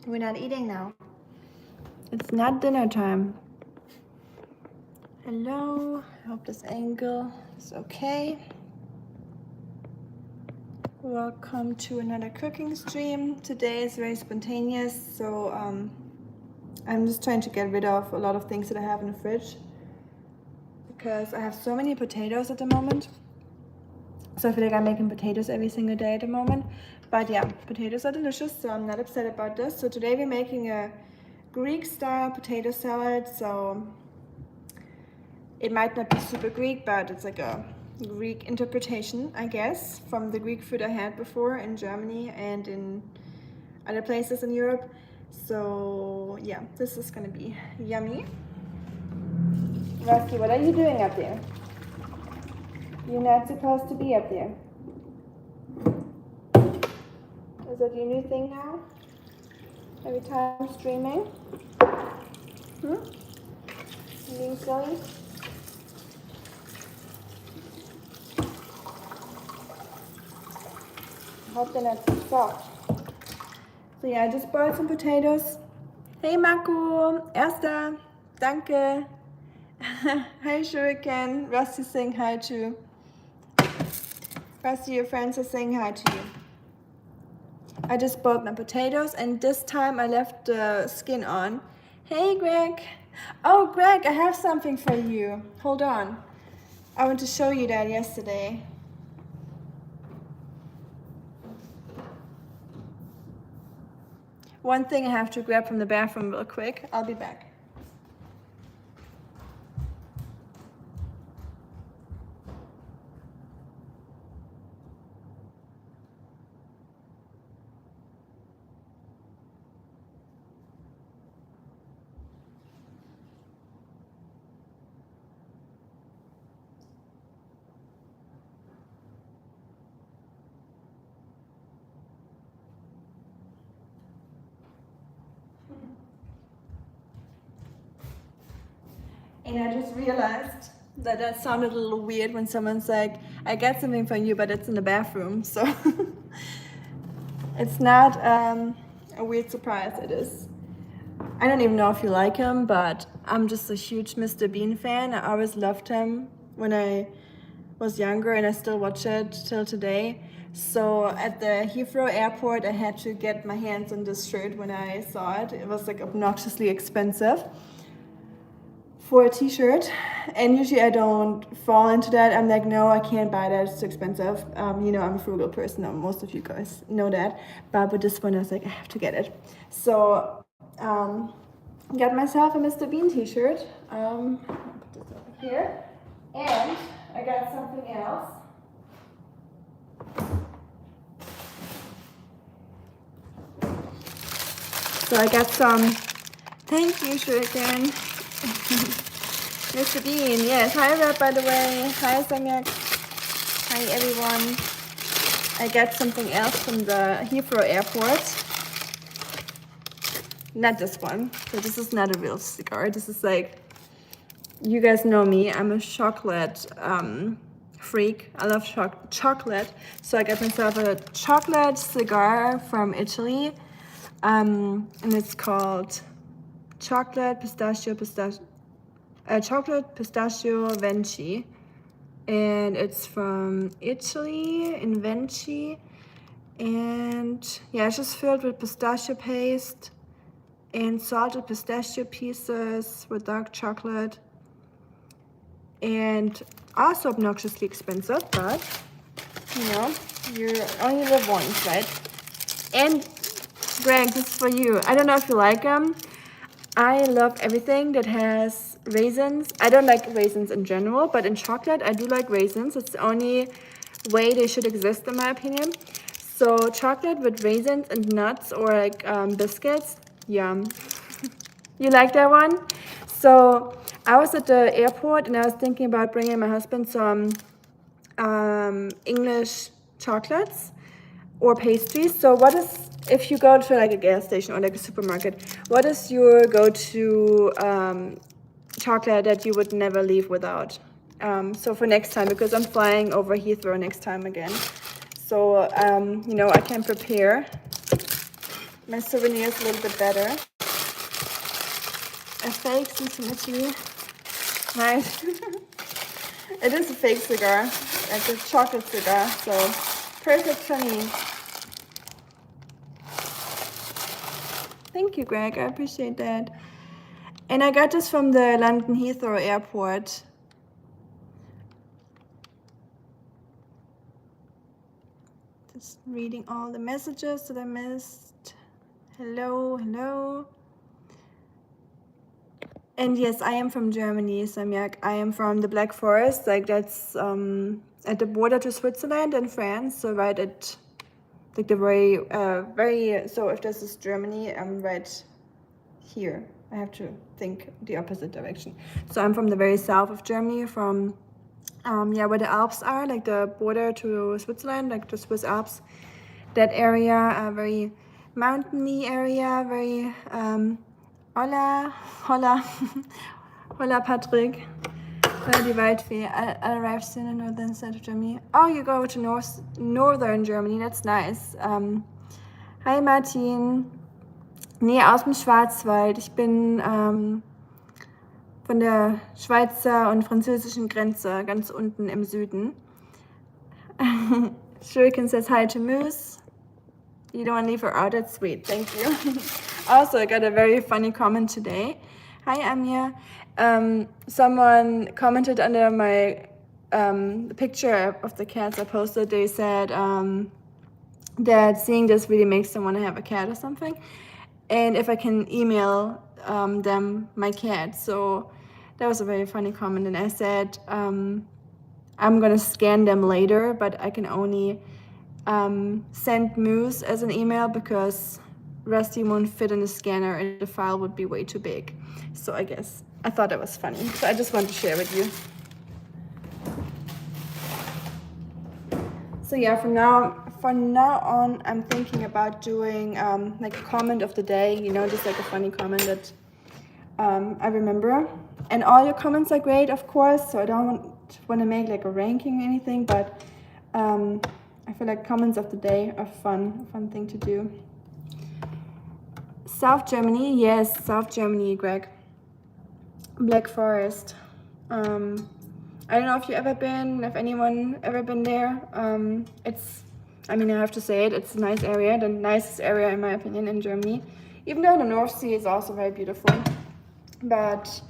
We're not eating now. It's not dinner time. Hello, I hope this angle is okay. Welcome to another cooking stream. Today is very spontaneous, so I'm just trying to get rid of a lot of things that I have in the fridge because I have so many potatoes at the moment. So I feel like I'm making potatoes every single day at the moment. But yeah, potatoes are delicious, so I'm not upset about this. So today we're making a Greek style potato salad. So it might not be super Greek, but it's like a Greek interpretation, I guess, from the Greek food I had before in Germany and in other places in Europe. So yeah, this is gonna be yummy. Rusty, what are you doing up there? You're not supposed to be up there. Is that your new thing now? Every time I'm streaming? You being silly? I hope they're not too soft. So yeah, I just boiled some potatoes. Hey Marco, Erster, danke. Hi Shuriken, Rusty saying hi too. Rusty, your friends are saying hi to you. I just boiled my potatoes and this time I left the skin on. Hey Greg. Oh Greg, I have something for you. Hold on. I want to show you that yesterday. One thing I have to grab from the bathroom real quick. I'll be back. And I just realized that that sounded a little weird when someone's like, I got something for you, but it's in the bathroom. So it's not a weird surprise, it is. I don't even know if you like him, but I'm just a huge Mr. Bean fan. I always loved him when I was younger and I still watch it till today. So at the Heathrow airport, I had to get my hands on this shirt when I saw it. It was like obnoxiously expensive for a t-shirt, and usually I don't fall into that. I'm like, no, I can't buy that, it's too expensive. You know, I'm a frugal person, most of you guys know that, but with this one I was like, I have to get it. So got myself a Mr. Bean t-shirt. I'll put this over here, and I got something else. So I got some, thank you Shuriken. Mr. Bean, yes. Hi Reb, by the way. Hi Samyak. Hi everyone. I got something else from the Heathrow airport. Not this one. So this is not a real cigar. This is like, you guys know me. I'm a chocolate freak. I love chocolate. So I got myself a chocolate cigar from Italy. And it's called chocolate pistachio Venci, and it's from Italy in Venci, and yeah, it's just filled with pistachio paste and salted pistachio pieces with dark chocolate, and also obnoxiously expensive, but you know, you only live once, right? And Greg, this is for you. I don't know if you like them. I love everything that has raisins. I don't like raisins in general, but in chocolate, I do like raisins. It's the only way they should exist in my opinion. So chocolate with raisins and nuts or like biscuits, yum. You like that one? So I was at the airport and I was thinking about bringing my husband some English chocolates or pastries. So what is, if you go to like a gas station or like a supermarket, what is your go-to chocolate that you would never leave without? So for next time, because I'm flying over Heathrow next time again. So, you know, I can prepare my souvenir is a little bit better. A fake since from Italy. Nice. It is a fake cigar, like a chocolate cigar, so perfect for me. Thank you, Greg. I appreciate that. And I got this from the London Heathrow Airport. Just reading all the messages that I missed. Hello, hello. And yes, I am from Germany, Samyak. I am from the Black Forest, like that's at the border to Switzerland and France, so right at like the very, so if this is Germany, I'm right here. I have to think the opposite direction. So I'm from the very south of Germany, from where the Alps are, like the border to Switzerland, like the Swiss Alps. That area, a very mountainy area, very hola Patrick. Die Waldfee. I arrived soon in northern side of Germany. Oh, you go to northern Germany, that's nice. Hi Martin. Nee, aus dem Schwarzwald. Ich bin von der Schweizer und französischen Grenze, ganz unten im Süden. Shuriken says hi to Moose. You don't want to leave her out, that's sweet, thank you. Also, I got a very funny comment today. Hi Anya. Someone commented under my picture of the cats I posted. They said that seeing this really makes them want to have a cat or something. And if I can email them my cat. So that was a very funny comment. And I said, I'm gonna scan them later, but I can only send Moose as an email because Rusty won't fit in the scanner and the file would be way too big. So I thought that was funny. So I just want to share with you. So yeah, from now on, I'm thinking about doing like a comment of the day, you know, just like a funny comment that I remember. And all your comments are great, of course, so I don't want to make like a ranking or anything, but I feel like comments of the day are a fun thing to do. South Germany, yes, South Germany, Greg. Black Forest. I don't know if you've ever been, if anyone ever been there. I have to say it's a nice area, the nicest area in my opinion in Germany. Even though the North Sea is also very beautiful. But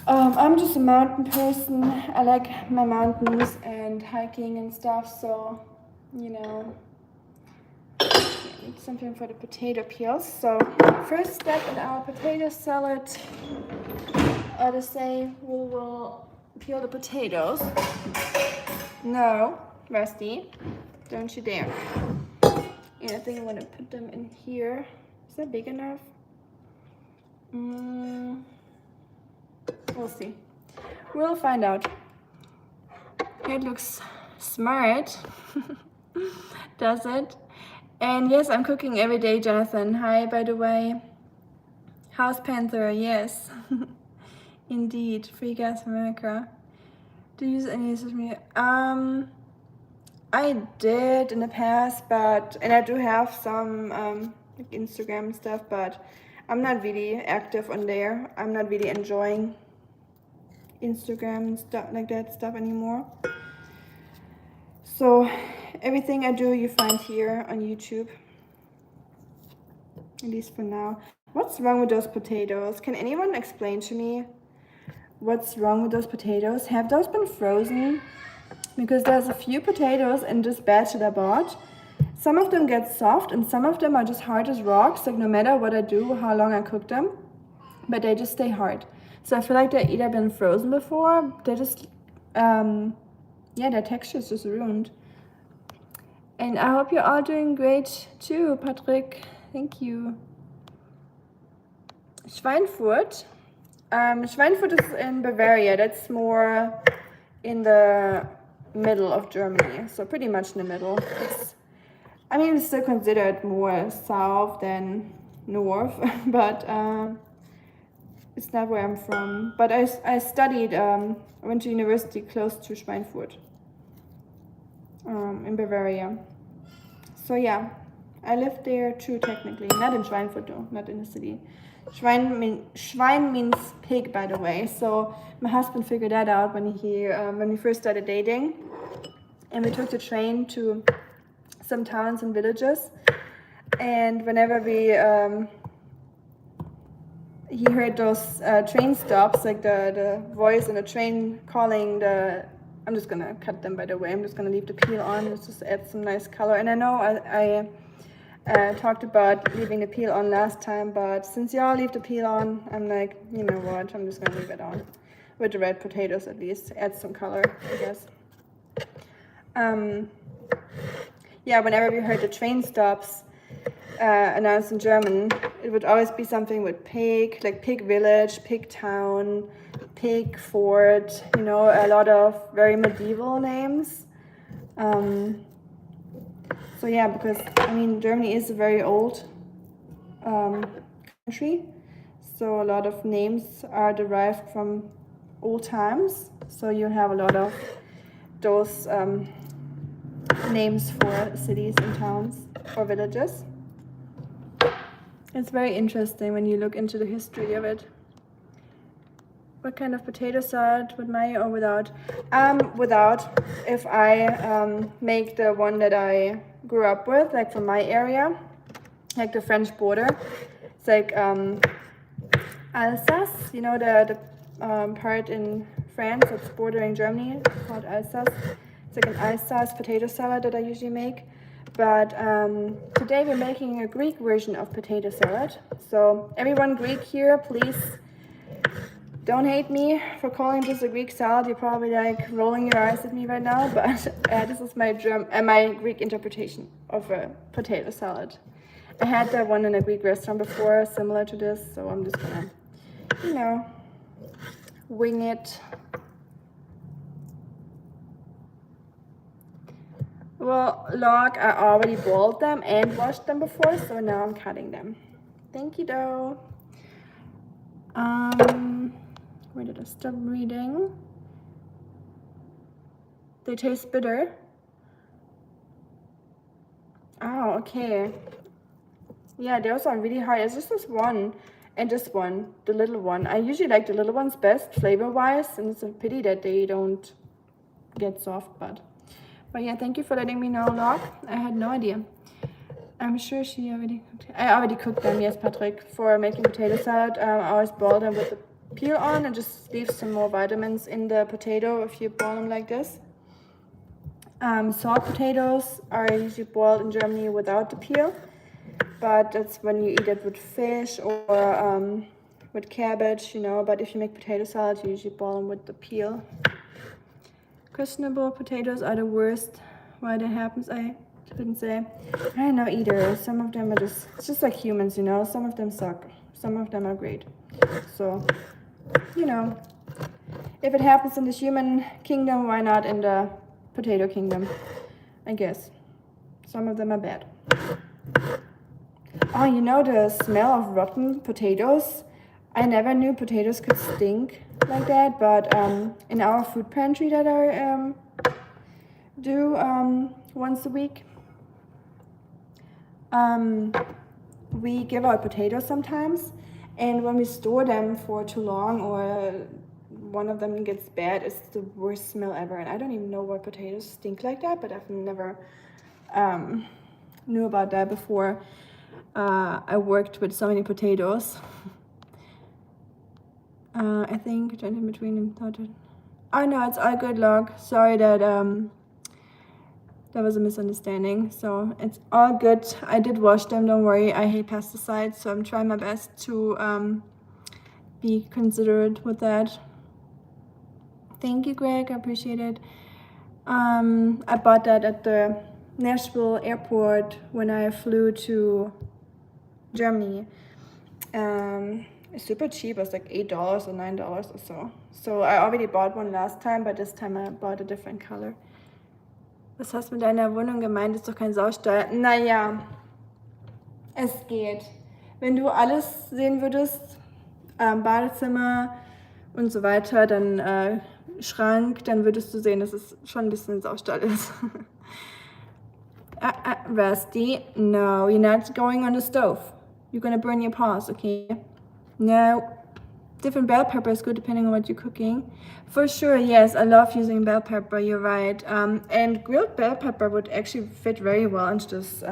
I'm just a mountain person. I like my mountains and hiking and stuff, so, you know, I need something for the potato peels. So first step in our potato salad, to say we will peel the potatoes. No, Rusty, don't you dare. Yeah, I think I'm gonna put them in here. Is that big enough? We'll see. We'll find out. It looks smart. Does it? And yes, I'm cooking every day, Jonathan. Hi, by the way. House Panther, yes. Indeed. Free Gas America. Do you use any social media? I did in the past, and I do have some like Instagram and stuff, but I'm not really active on there. I'm not really enjoying Instagram and stuff like that stuff anymore. So everything I do you find here on YouTube, at least for now. What's wrong with those potatoes? Can anyone explain to me what's wrong with those potatoes? Have those been frozen? Because there's a few potatoes in this batch that I bought. Some of them get soft and some of them are just hard as rocks, like no matter what I do, how long I cook them, but they just stay hard. So I feel like they've either been frozen before, they just, their texture is just ruined. And I hope you're all doing great too, Patrick. Thank you. Schweinfurt. Schweinfurt is in Bavaria. That's more in the middle of Germany. So pretty much in the middle. It's still considered more south than north, but it's not where I'm from. But I studied, I went to university close to Schweinfurt, in Bavaria. So yeah, I lived there too, technically. Not in Schweinfurt though, not in the city. Schwein means pig, by the way. So my husband figured that out when we first started dating, and we took the train to some towns and villages. And whenever he heard those train stops, like the voice in the train calling the. I'm just gonna cut them, by the way. I'm just gonna leave the peel on. Let's just add some nice color. And I know I talked about leaving the peel on last time, but since y'all leave the peel on, I'm like, you know what? I'm just gonna leave it on with the red potatoes at least. Add some color, I guess. Yeah, whenever we heard the train stops announced in German, it would always be something with pig, like pig village, pig town, pig fort, you know, a lot of very medieval names. So yeah, because I mean, Germany is a very old country, so a lot of names are derived from old times. So you have a lot of those names for cities and towns or villages. It's very interesting when you look into the history of it. What kind of potato salad, with mayo or without? Without. If I make the one that I grew up with, like from my area, like the French border, it's like Alsace, you know, the part in France that's bordering Germany called Alsace. It's like an Alsace potato salad that I usually make. But today we're making a Greek version of potato salad. So everyone Greek here, please don't hate me for calling this a Greek salad. You're probably like rolling your eyes at me right now, but this is my Greek interpretation of a potato salad. I had that one in a Greek restaurant before, similar to this, so I'm just gonna, you know, wing it. Well, look, I already boiled them and washed them before, so now I'm cutting them. Thank you, dough. Where did I stop reading? They taste bitter. Oh, okay. Yeah, those are really hard. It's just this one and this one, the little one. I usually like the little ones best flavor-wise, and it's a pity that they don't get soft, but yeah, thank you for letting me know, Log. I had no idea. I'm sure she already cooked. I already cooked them, yes, Patrick, for making potato salad. I always boil them with the peel on and just leave some more vitamins in the potato if you boil them like this. Salt potatoes are usually boiled in Germany without the peel, but that's when you eat it with fish or with cabbage, you know. But if you make potato salad, you usually boil them with the peel. Questionable potatoes are the worst. Why that happens, I couldn't say. I don't know either. Some of them are it's just like humans, you know. Some of them suck. Some of them are great. So, you know, if it happens in the human kingdom, why not in the potato kingdom? I guess. Some of them are bad. Oh, you know the smell of rotten potatoes? I never knew potatoes could stink like that, but in our food pantry that I do once a week, we give out potatoes sometimes, and when we store them for too long or one of them gets bad, it's the worst smell ever. And I don't even know why potatoes stink like that, but I've never knew about that before. I worked with so many potatoes. I think in between and thought it. Oh no, it's all good, Log. Sorry that that was a misunderstanding. So it's all good. I did wash them, don't worry. I hate pesticides, so I'm trying my best to be considerate with that. Thank you, Greg. I appreciate it. I bought that at the Nashville airport when I flew to Germany. It's super cheap. It was like $8 or $9 or so. So I already bought one last time, but this time I bought a different color. Was hast du mit deiner Wohnung gemeint? Ist doch kein Saustall. Naja, es geht. Wenn du alles sehen würdest, Badezimmer und so weiter, dann Schrank, dann würdest du sehen, dass es schon ein bisschen Saustall ist. Rusty, no, you're not going on the stove. You're gonna burn your paws, okay? No. Different bell pepper is good depending on what you're cooking. For sure, yes, I love using bell pepper, you're right. And grilled bell pepper would actually fit very well into this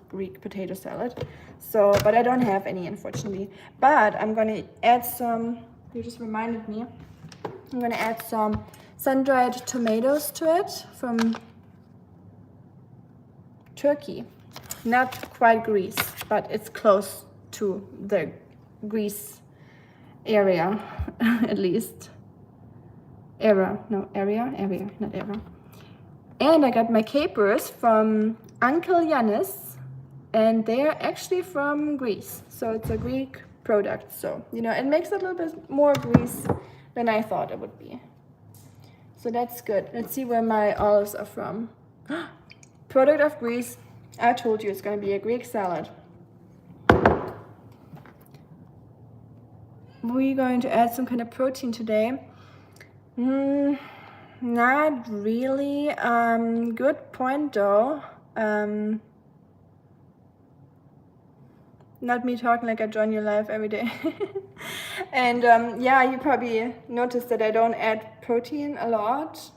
Greek potato salad. So, but I don't have any, unfortunately. But I'm gonna add some, you just reminded me, I'm gonna add some sun-dried tomatoes to it from Turkey. Not quite Greece, but it's close to the Greece area, at least. Area, not era. And I got my capers from Uncle Yanis, and they are actually from Greece. So it's a Greek product. So, you know, it makes it a little bit more Greece than I thought it would be. So that's good. Let's see where my olives are from. Product of Greece. I told you it's going to be a Greek salad. We're going to add some kind of protein today. Not really. Good point though. Not me talking like I join your life every day. And yeah, you probably noticed that I don't add protein a lot.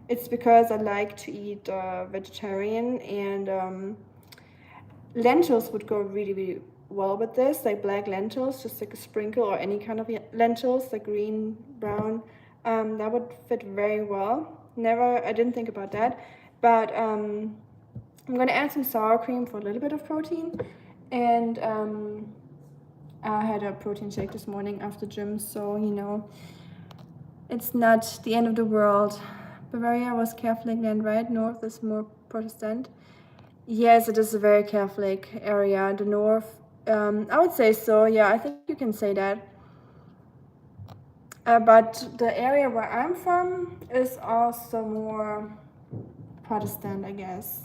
It's because I like to eat vegetarian, and lentils would go really, really well with this, like black lentils, just like a sprinkle, or any kind of lentils, like green, brown. That would fit very well. I didn't think about that, but I'm gonna add some sour cream for a little bit of protein. And I had a protein shake this morning after gym, so you know, it's not the end of the world. Bavaria was Catholic land, right? North is more Protestant. Yes, it is a very Catholic area. The north, I would say so. Yeah, I think you can say that. But the area where I'm from is also more Protestant, I guess.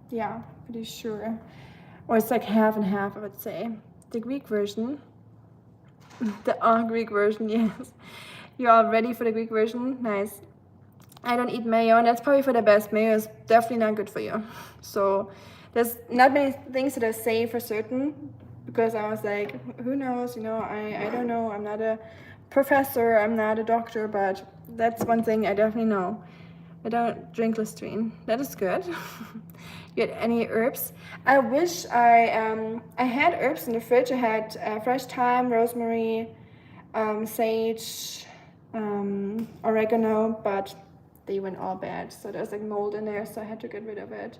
Yeah, pretty sure. Or it's like half and half, I would say. The Greek version. The Greek version, yes. You're all ready for the Greek version? Nice. I don't eat mayo, and that's probably for the best. Mayo is definitely not good for you. So there's not many things that I say for certain, because I was like, who knows, you know, I don't know. I'm not a professor, I'm not a doctor, but that's one thing I definitely know. I don't drink Listerine. That is good. You had any herbs? I wish I had herbs in the fridge. I had fresh thyme, rosemary, sage, oregano, but they went all bad. So there's like mold in there, so I had to get rid of it.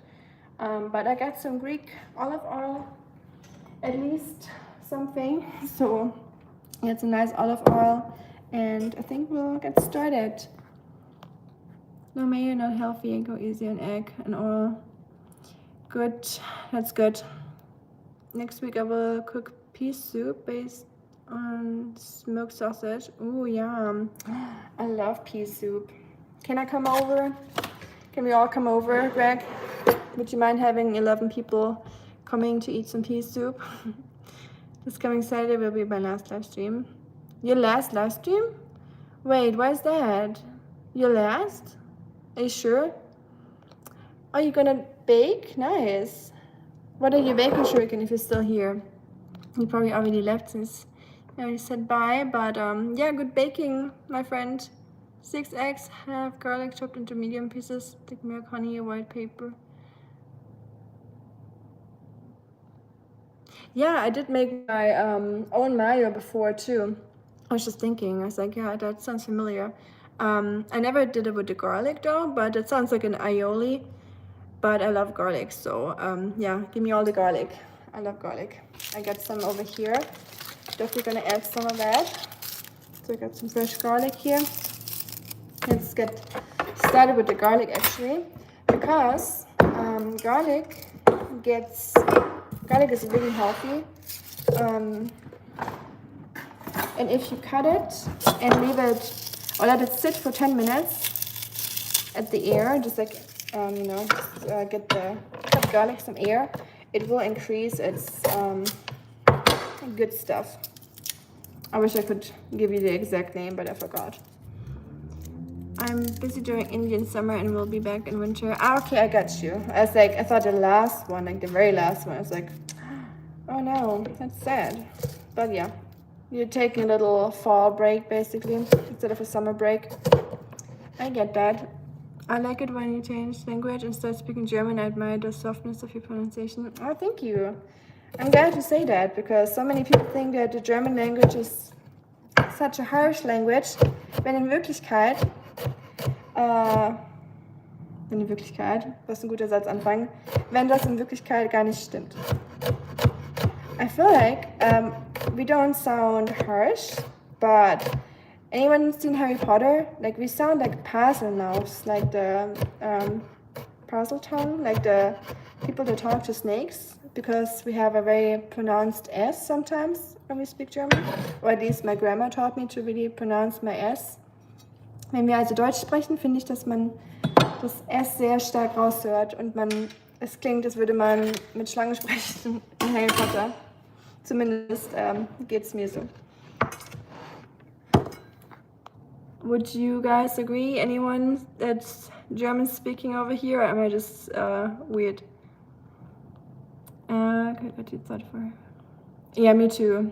But I got some Greek olive oil, at least something. So it's a nice olive oil, and I think we'll get started. No mayo, not healthy. Go easy on egg and oil. Good, that's good. Next week I will cook pea soup based on smoked sausage. Ooh, yum. I love pea soup. Can I come over? Can we all come over, Greg? Would you mind having 11 people coming to eat some pea soup? This coming Saturday will be my last live stream. Your last live stream? Wait, why is that? Your last? Are you sure? Are you gonna bake? Nice. What are you baking, Shuriken, if you're still here? You probably already left since I already said bye, but yeah, good baking, my friend. 6 eggs, half garlic chopped into medium pieces, thick milk, honey, white paper. Yeah, I did make my own mayo before too. I was just thinking, I was like, yeah, that sounds familiar. I never did it with the garlic though, but it sounds like an aioli. But I love garlic, so yeah, give me all the garlic. I love garlic. I got some over here. Definitely gonna add some of that. So I got some fresh garlic here. Let's get started with the garlic actually, because garlic is really healthy. And if you cut it and leave it or let it sit for 10 minutes at the air, just like you know, get the cut garlic some air, it will increase its good stuff. I wish I could give you the exact name, but I forgot. I'm busy during Indian summer and will be back in winter. Ah, okay, I got you. I was like, I thought the last one, like the very last one, I was like, oh no, that's sad. But yeah, you're taking a little fall break basically instead of a summer break. I get that. I like it when you change language and start speaking German. I admire the softness of your pronunciation. Oh, thank you. I'm glad to say that because so many people think that the German language is such a harsh language, wenn in Wirklichkeit, was ein guter Satz anfangen, wenn das in Wirklichkeit gar nicht stimmt. I feel like we don't sound harsh, but anyone seen Harry Potter? Like we sound like parcel mouths, like the parcel tongue, like the people that talk to snakes, because we have a very pronounced S sometimes when we speak German. Or at least my grandma taught me to really pronounce my S. Wenn wir also Deutsch sprechen, finde ich, dass man das S sehr stark raushört und es klingt, als würde man mit Schlangen sprechen in Harry Potter. Zumindest geht's mir so. Would you guys agree? Anyone that's German speaking over here? Or am I just weird? Yeah, me too.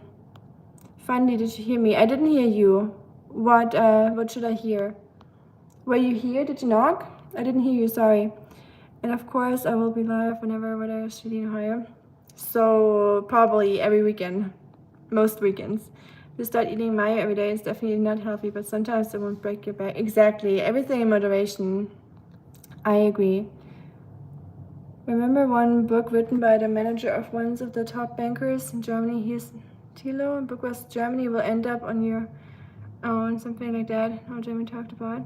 Funny, did you hear me? I didn't hear you. What should I hear? Were you here? Did you knock? I didn't hear you, sorry. And of course, I will be live whenever we're studying higher. So probably every weekend, most weekends. To start eating mayo every day is definitely not healthy, but sometimes it won't break your back. Exactly, everything in moderation. I agree. Remember one book written by the manager of one of the top bankers in Germany? He's Thilo. The book was Germany will end up on your own, something like that. How Germany talked about.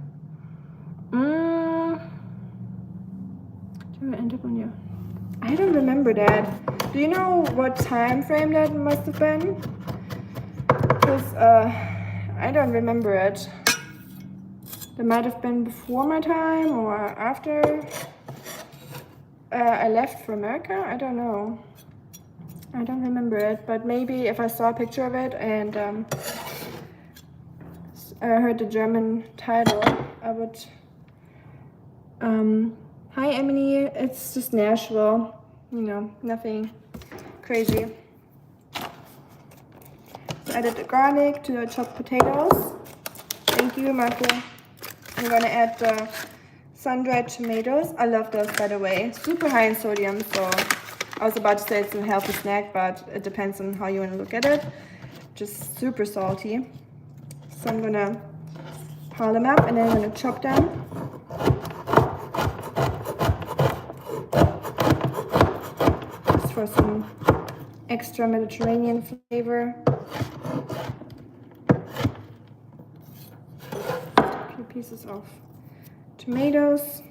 Germany will end up on your. I don't remember that. Do you know what time frame that must have been? Because I don't remember it. That might have been before my time or after I left for America. I don't know. I don't remember it, but maybe if I saw a picture of it and I heard the German title, I would. Hi Emily, it's just Nashville, you know, nothing crazy. So added the garlic to the chopped potatoes. Thank you, Marco. I'm gonna add the sun-dried tomatoes. I love those, by the way. Super high in sodium, so I was about to say it's a healthy snack, but it depends on how you want to look at it. Just super salty. So I'm gonna pile them up and then I'm gonna chop them. Just for some extra Mediterranean flavor. A few pieces of tomatoes.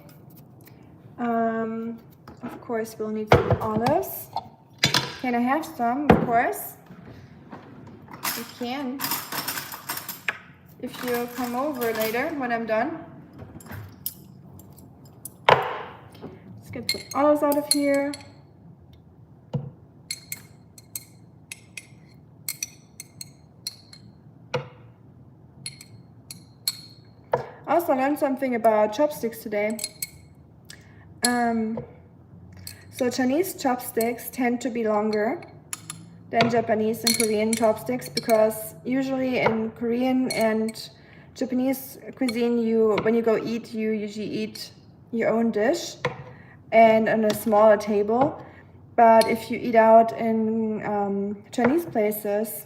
Of course, we'll need some olives. Can I have some? Of course. You can. If you come over later when I'm done. Let's get some olives out of here. I also learned something about chopsticks today. So Chinese chopsticks tend to be longer than Japanese and Korean chopsticks because usually in Korean and Japanese cuisine, when you go eat, you usually eat your own dish and on a smaller table. But if you eat out in Chinese places,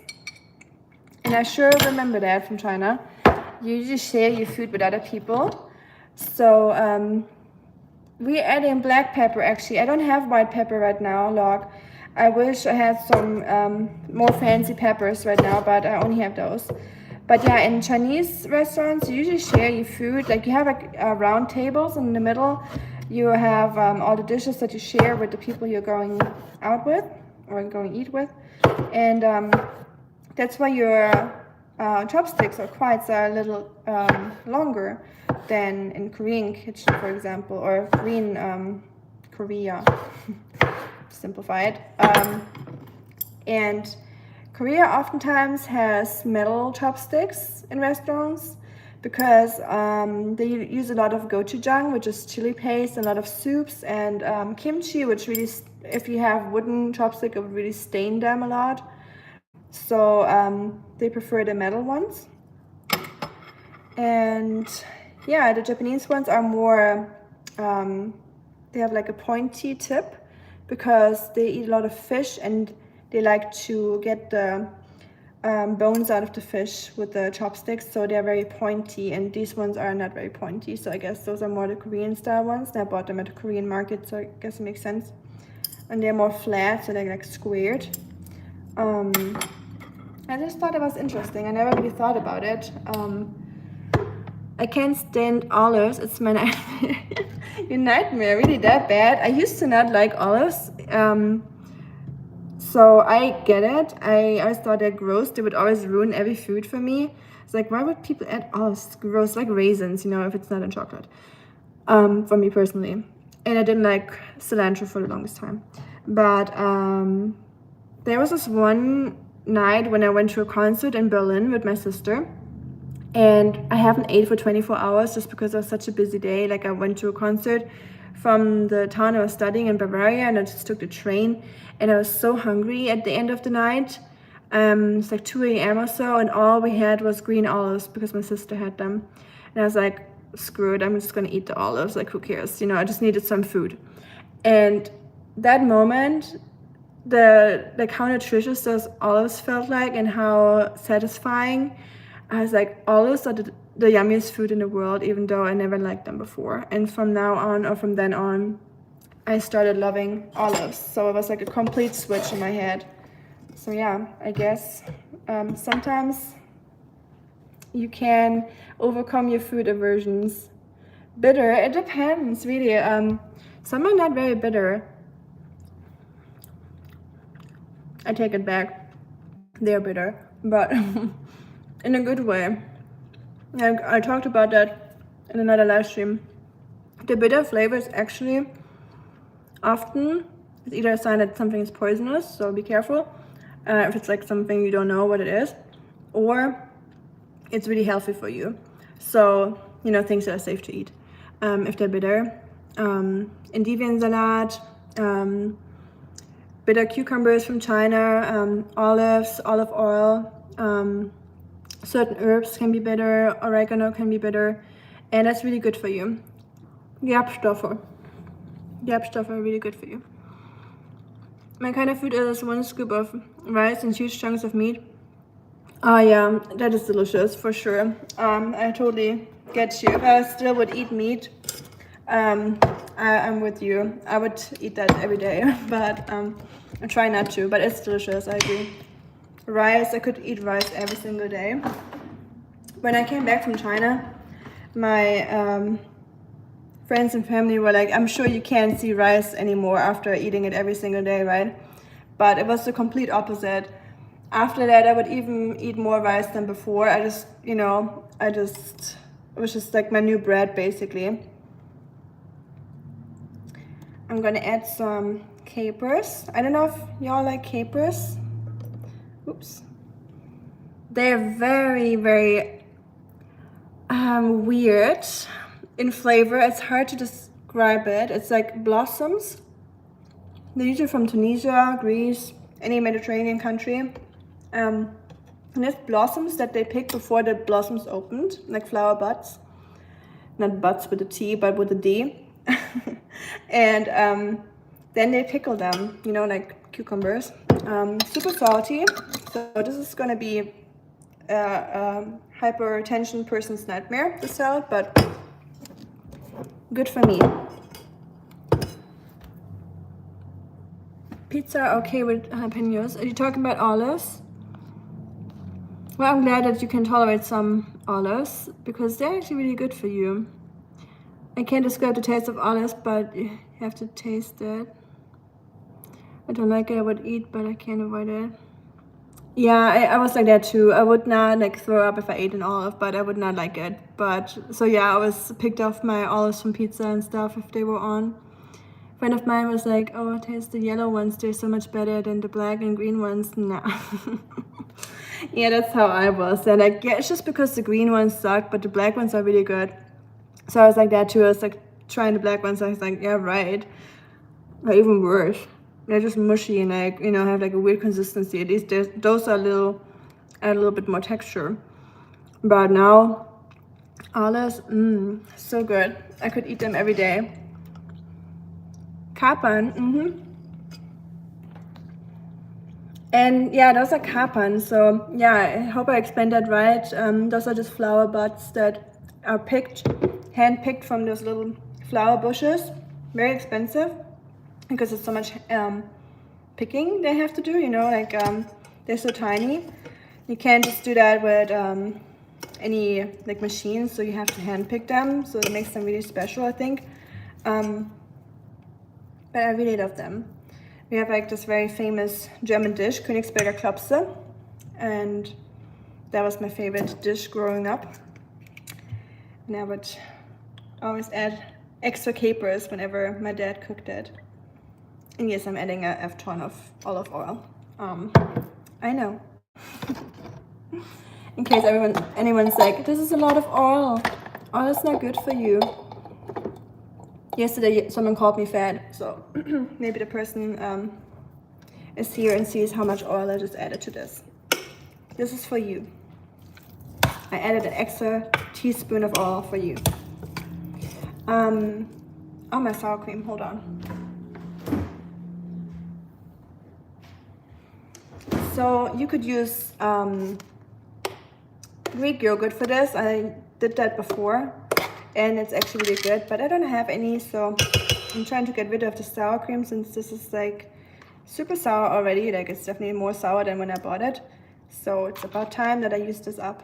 and I sure remember that from China, you usually share your food with other people. So we're adding black pepper actually. I don't have white pepper right now, log. I wish I had some more fancy peppers right now, but I only have those. But yeah, in Chinese restaurants, you usually share your food. Like you have round tables in the middle. You have all the dishes that you share with the people you're going out with or going eat with. And that's why your chopsticks or quite a little longer than in Korean kitchen, for example, or Korea, simplify it. And Korea oftentimes has metal chopsticks in restaurants because they use a lot of gochujang, which is chili paste, a lot of soups, and kimchi, which really, if you have wooden chopstick, it would really stain them a lot. So they prefer the metal ones. And yeah, the Japanese ones are more, they have like a pointy tip because they eat a lot of fish and they like to get the bones out of the fish with the chopsticks, so they're very pointy, and these ones are not very pointy, so I guess those are more the Korean style ones. I bought them at the Korean market, so I guess it makes sense. And they're more flat, so they're like squared. I just thought it was interesting. I never really thought about it. I can't stand olives. It's my nightmare. Your nightmare, really that bad? I used to not like olives. So I get it. I always thought they're gross. They would always ruin every food for me. It's like, why would people add olives? It's gross, like raisins, you know, if it's not in chocolate. For me personally. And I didn't like cilantro for the longest time. But there was this one night when I went to a concert in Berlin with my sister. And I haven't ate for 24 hours just because it was such a busy day. Like, I went to a concert from the town I was studying in Bavaria, and I just took the train, and I was so hungry at the end of the night. It's like 2 a.m. or so, and all we had was green olives because my sister had them. And I was like, screw it, I'm just gonna eat the olives, like who cares, you know, I just needed some food. And that moment, like how nutritious those olives felt like and how satisfying, I was like, olives are the yummiest food in the world, even though I never liked them before. And from now on, or from then on, I started loving olives. So it was like a complete switch in my head. So yeah, I guess sometimes you can overcome your food aversions. Bitter, it depends, really. Some are not very bitter. I take it back. They're bitter, but in a good way. I talked about that in another live stream. The bitter flavors actually often is either a sign that something is poisonous, so be careful if it's like something you don't know what it is, or it's really healthy for you. So, you know, things that are safe to eat if they're bitter. Endiviensalat, bitter cucumbers from China, olives, olive oil, certain herbs can be bitter, oregano can be bitter, and that's really good for you. Gerbstoffe are really good for you. My kind of food is 1 scoop of rice and huge chunks of meat. Oh yeah, that is delicious for sure. I totally get you. If I still would eat meat, I'm with you. I would eat that every day, but I try not to, but it's delicious, I agree. Rice, I could eat rice every single day. When I came back from China, my friends and family were like, I'm sure you can't see rice anymore after eating it every single day, right? But it was the complete opposite. After that, I would even eat more rice than before. I just, you know, it was just like my new bread, basically. I'm gonna add some capers. I don't know if y'all like capers. Oops. They're very, very weird in flavor. It's hard to describe it. It's like blossoms. They're usually from Tunisia, Greece, any Mediterranean country. And there's blossoms that they pick before the blossoms opened, like flower buds. Not buds with a T, but with a D. And then they pickle them, you know, like cucumbers. Super salty. So this is gonna be a hypertension person's nightmare, the salad, but good for me. Pizza okay with jalapenos. Are you talking about olives? Well, I'm glad that you can tolerate some olives because they're actually really good for you. I can't describe the taste of olives, but you have to taste it. I don't like it, I would eat, but I can't avoid it. Yeah, I was like that too. I would not like throw up if I ate an olive, but I would not like it. But so yeah, I was picked off my olives from pizza and stuff if they were on. A friend of mine was like, oh, taste the yellow ones, they're so much better than the black and green ones. Nah. Yeah, that's how I was. They're like, yeah, it's just because the green ones suck, but the black ones are really good. So I was like that too. I was like trying the black ones. I was like, yeah, right. Or even worse. They're just mushy and like, you know, have like a weird consistency. At least those are add a little bit more texture. But now, alles, so good. I could eat them every day. Kapern, And yeah, those are kapern. So yeah, I hope I explained that right. Those are just flower buds that are hand-picked from those little flower bushes. Very expensive because it's so much picking they have to do, you know, like they're so tiny. You can't just do that with any like machines, so you have to hand pick them. So it makes them really special, I think. But I really love them. We have like this very famous German dish, Königsberger Klopse, and that was my favorite dish growing up. And I would always add extra capers whenever my dad cooked it. And yes, I'm adding a F-ton of olive oil. I know. In case anyone's like, this is a lot of oil. Oil is not good for you. Yesterday, someone called me fat, so maybe the person is here and sees how much oil I just added to this. This is for you. I added an extra teaspoon of oil for you. Oh, my sour cream, hold on. So you could use Greek yogurt for this. I did that before and it's actually really good, but I don't have any, so I'm trying to get rid of the sour cream since this is like super sour already. Like it's definitely more sour than when I bought it. So it's about time that I use this up.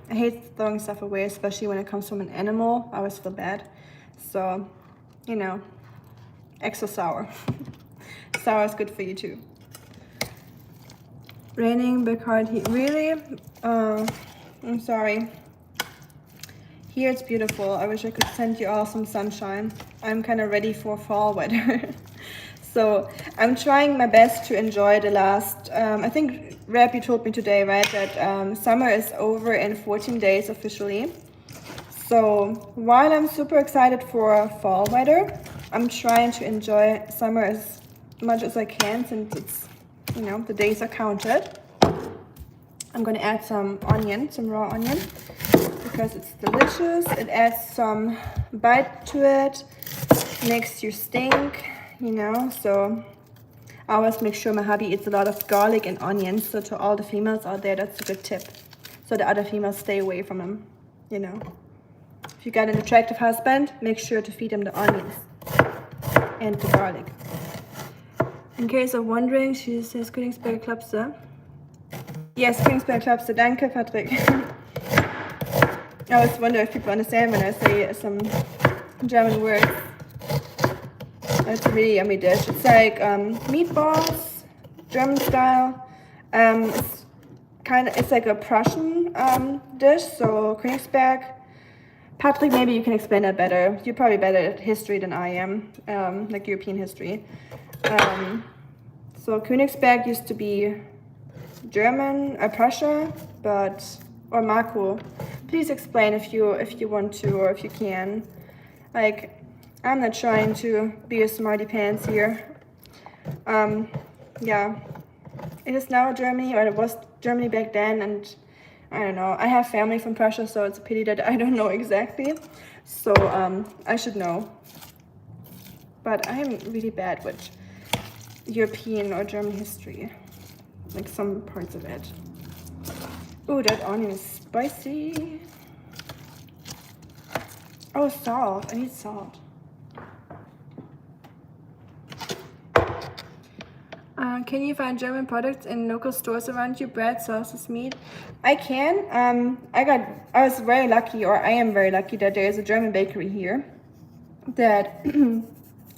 I hate throwing stuff away, especially when it comes from an animal. I always feel bad. So, you know, extra sour. Sour is good for you too. Raining big hard heat. Really? I'm sorry. Here it's beautiful. I wish I could send you all some sunshine. I'm kind of ready for fall weather. So I'm trying my best to enjoy the last, I think Rap, you told me today, right, that summer is over in 14 days officially. So while I'm super excited for fall weather, I'm trying to enjoy summer as much as I can since it's, you know, the days are counted. I'm gonna add some onion, some raw onion, because it's delicious. It adds some bite to it, makes you stink, you know. So I always make sure my hubby eats a lot of garlic and onions. So to all the females out there, that's a good tip. So the other females stay away from him, you know. If you got an attractive husband, make sure to feed him the onions and the garlic. In case of wondering, she says Königsberger Klopse. Yes, Königsberger Klopse. Danke, Patrick. I always wonder if people understand when I say some German words. It's a really yummy dish. It's like meatballs, German style. It's like a Prussian dish. So Königsberg. Patrick, maybe you can explain that better. You're probably better at history than I am, like European history. So Königsberg used to be German, Prussia, or Marco. Please explain if you want to or if you can. Like, I'm not trying to be a smarty pants here. Yeah, it is now Germany, or it was Germany back then, and I don't know. I have family from Prussia, so it's a pity that I don't know exactly. So I should know. But I'm really bad with European or German history, like some parts of it. Oh, that onion is spicy. Oh, salt. I need salt. Can you find German products in local stores around you? Bread, sauces, meat? I can. I was very lucky, or I am very lucky that there is a German bakery here that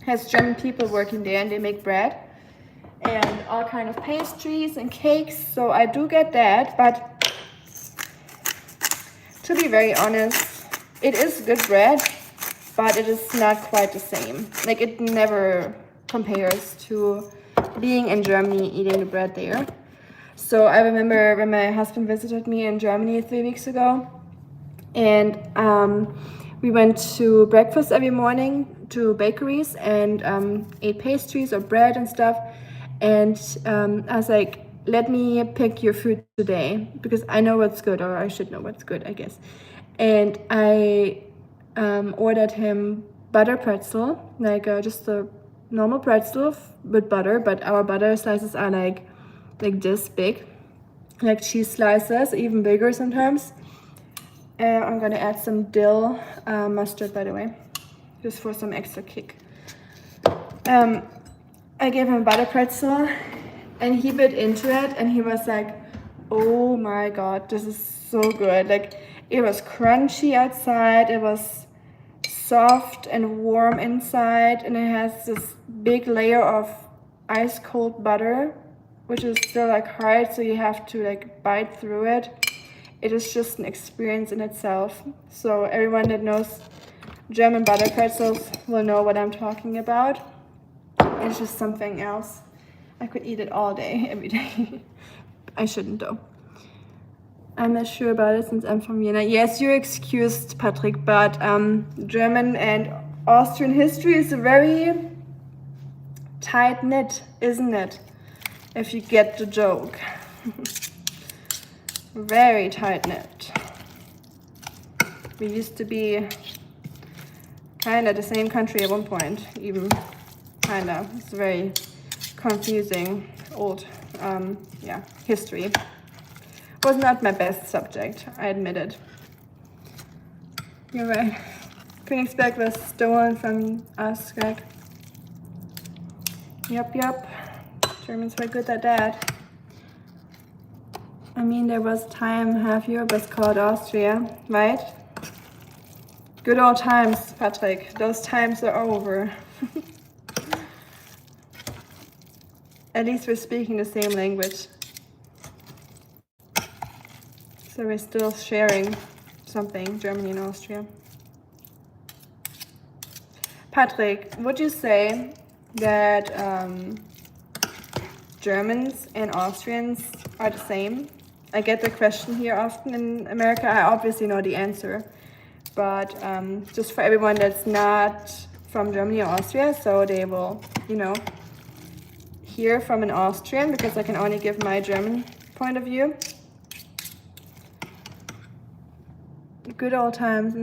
has German people working there, and they make bread and all kind of pastries and cakes. So I do get that, but to be very honest, it is good bread, but it is not quite the same. Like, it never compares to being in Germany, eating the bread there. So I remember when my husband visited me in Germany 3 weeks ago, and we went to breakfast every morning to bakeries and ate pastries or bread and stuff. And I was like, let me pick your food today because I know what's good, or I should know what's good, I guess. And I ordered him butter pretzel, like just a normal pretzel with butter, but our butter slices are like this big, like cheese slices, even bigger sometimes. I'm gonna add some dill mustard, by the way, just for some extra kick. I gave him a butter pretzel and he bit into it and he was like, oh my god, this is so good. Like, it was crunchy outside, it was soft and warm inside, and it has this big layer of ice cold butter, which is still like hard, so you have to like bite through it. It is just an experience in itself. So everyone that knows German butter pretzels will know what I'm talking about. It's just something else. I could eat it all day, every day. I shouldn't though. I'm not sure about it since I'm from Vienna. Yes, you're excused, Patrick, but German and Austrian history is very tight-knit, isn't it? If you get the joke. Very tight-knit. We used to be kind of the same country at one point, even kind of. It's very confusing old history. Was not my best subject, I admit it. You're right. Königsberg was stolen from us, Greg. Yep. Germans were good at that. I mean, there was time half Europe was called Austria, right? Good old times, Patrick. Those times are over. At least we're speaking the same language. So we're still sharing something, Germany and Austria. Patrick, would you say that Germans and Austrians are the same? I get the question here often in America. I obviously know the answer, but just for everyone that's not from Germany or Austria, so they will, hear from an Austrian, because I can only give my German point of view. Good old times.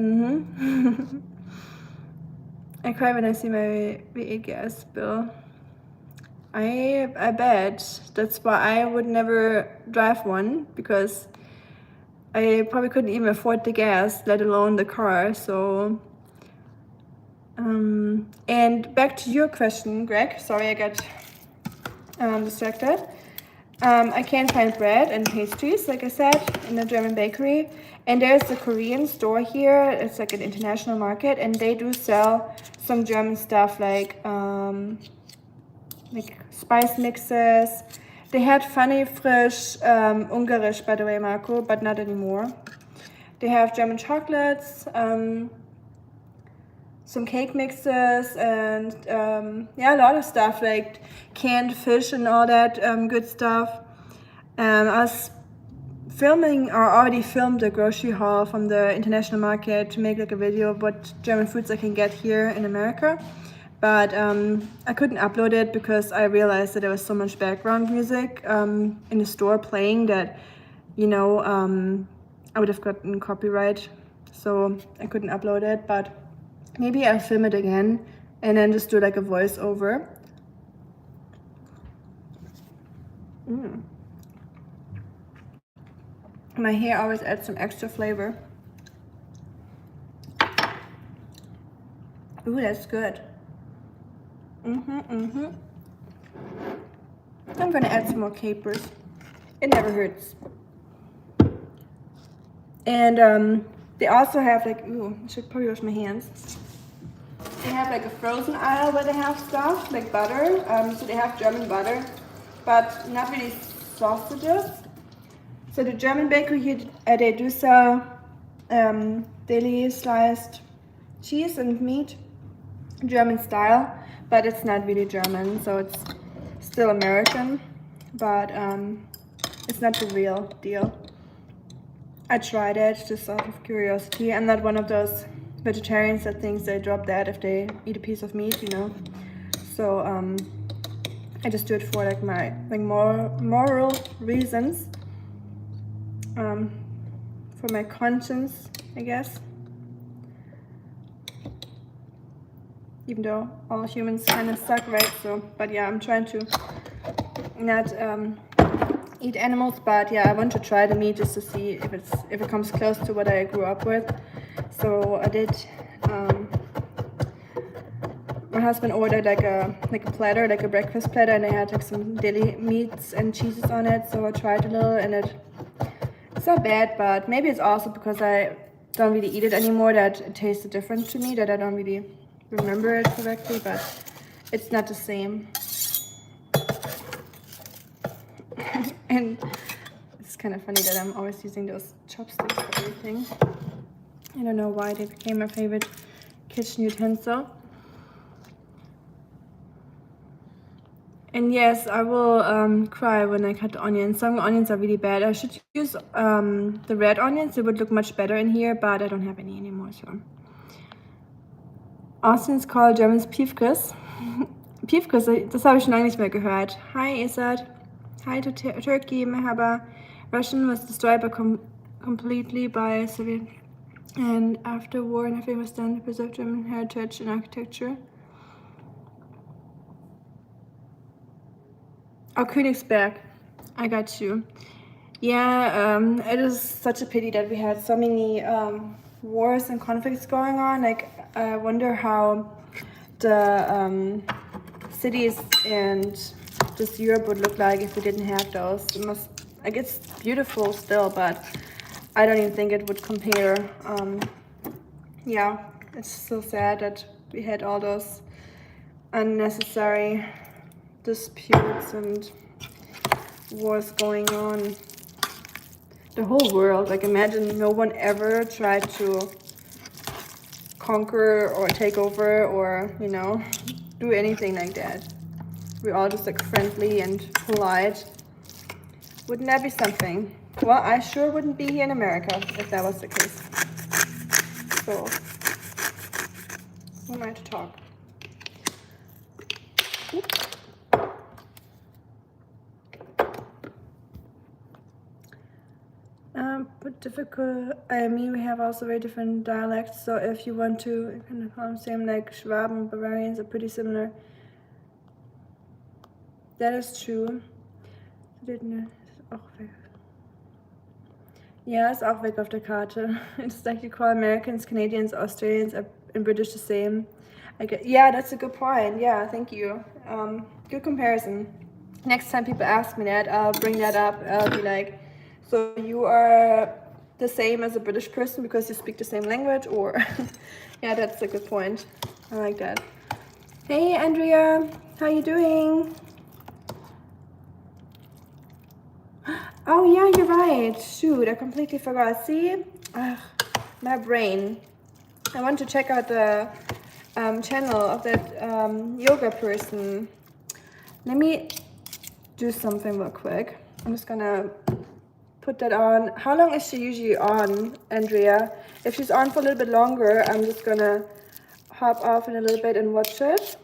I cry when I see my V8 gas bill. I bet that's why I would never drive one, because I probably couldn't even afford the gas, let alone the car. So and back to your question, Greg. Sorry, I got distracted. I can find bread and pastries, like I said, in a German bakery. And there's a Korean store here. It's like an international market, and they do sell some German stuff like spice mixes. They had funny, fresh, Ungarisch, by the way, Marco, but not anymore. They have German chocolates, some cake mixes, and a lot of stuff like canned fish and all that good stuff. I was already filmed a grocery haul from the international market to make like a video of what German foods I can get here in America. But I couldn't upload it because I realized that there was so much background music in the store playing that, I would have gotten copyright. So I couldn't upload it, but maybe I'll film it again and then just do like a voiceover. My hair always adds some extra flavor. Ooh, that's good. I'm gonna add some more capers. It never hurts. And they also have like, I should probably wash my hands. They have like a frozen aisle where they have stuff like butter. So they have German butter, but not really sausages. So the German bakery here, they do sell daily sliced cheese and meat, German style, but it's not really German, so it's still American. But It's not the real deal. I tried it just out of curiosity. I'm not one of those vegetarians that thinks they drop dead if they eat a piece of meat, you know. So I just do it for like my more moral reasons, for my conscience, I guess. Even though all humans kind of suck, right? So, but yeah, I'm trying to not eat animals, but yeah, I want to try the meat just to see if it comes close to what I grew up with. So I did. My husband ordered like a platter, like a breakfast platter, and I had like some deli meats and cheeses on it. So I tried a little, and it's not bad, but maybe it's also because I don't really eat it anymore that it tasted different to me, that I don't really remember it correctly, but it's not the same. And it's kind of funny that I'm always using those chopsticks for everything. I don't know why they became my favorite kitchen utensil. And yes, I will cry when I cut the onions. Some onions are really bad. I should use the red onions. It would look much better in here, but I don't have any anymore. So Austrians call Germans Piefkes. Piefkes, das habe ich schon lange nicht mehr gehört. Hi, Isad. Hi to Turkey, Merhaba. Russian was destroyed completely by Soviet, and after war nothing was done to preserve German heritage and architecture. Oh, Königsberg, I got you. Yeah, it is such a pity that we had so many wars and conflicts going on. Like, I wonder how the cities and just Europe would look like if we didn't have those. It must, like, it's beautiful still, but I don't even think it would compare. Yeah, it's so sad that we had all those unnecessary disputes and wars going on. The whole world, like, imagine no one ever tried to conquer or take over or, you know, do anything like that. We're all just like friendly and polite. Wouldn't that be something? Well, I sure wouldn't be here in America if that was the case. So, who am I to talk? Oops. But difficult, I mean, we have also very different dialects, so if you want to, you can call them same, like Schwaben, Bavarians are pretty similar. That is true. Ja, ist auch weg auf der Karte. It's like you call Americans, Canadians, Australians, and British the same. Yeah, that's a good point. Yeah, thank you. Good comparison. Next time people ask me that, I'll bring that up. I'll be like, so you are the same as a British person because you speak the same language, or yeah, that's a good point. I like that. Hey Andrea, how you doing? Oh yeah, you're right. Shoot, I completely forgot. See, my brain. I want to check out the channel of that yoga person. Let me do something real quick. I'm just gonna put that on. How long is she usually on, Andrea? If she's on for a little bit longer, I'm just gonna hop off in a little bit and watch it.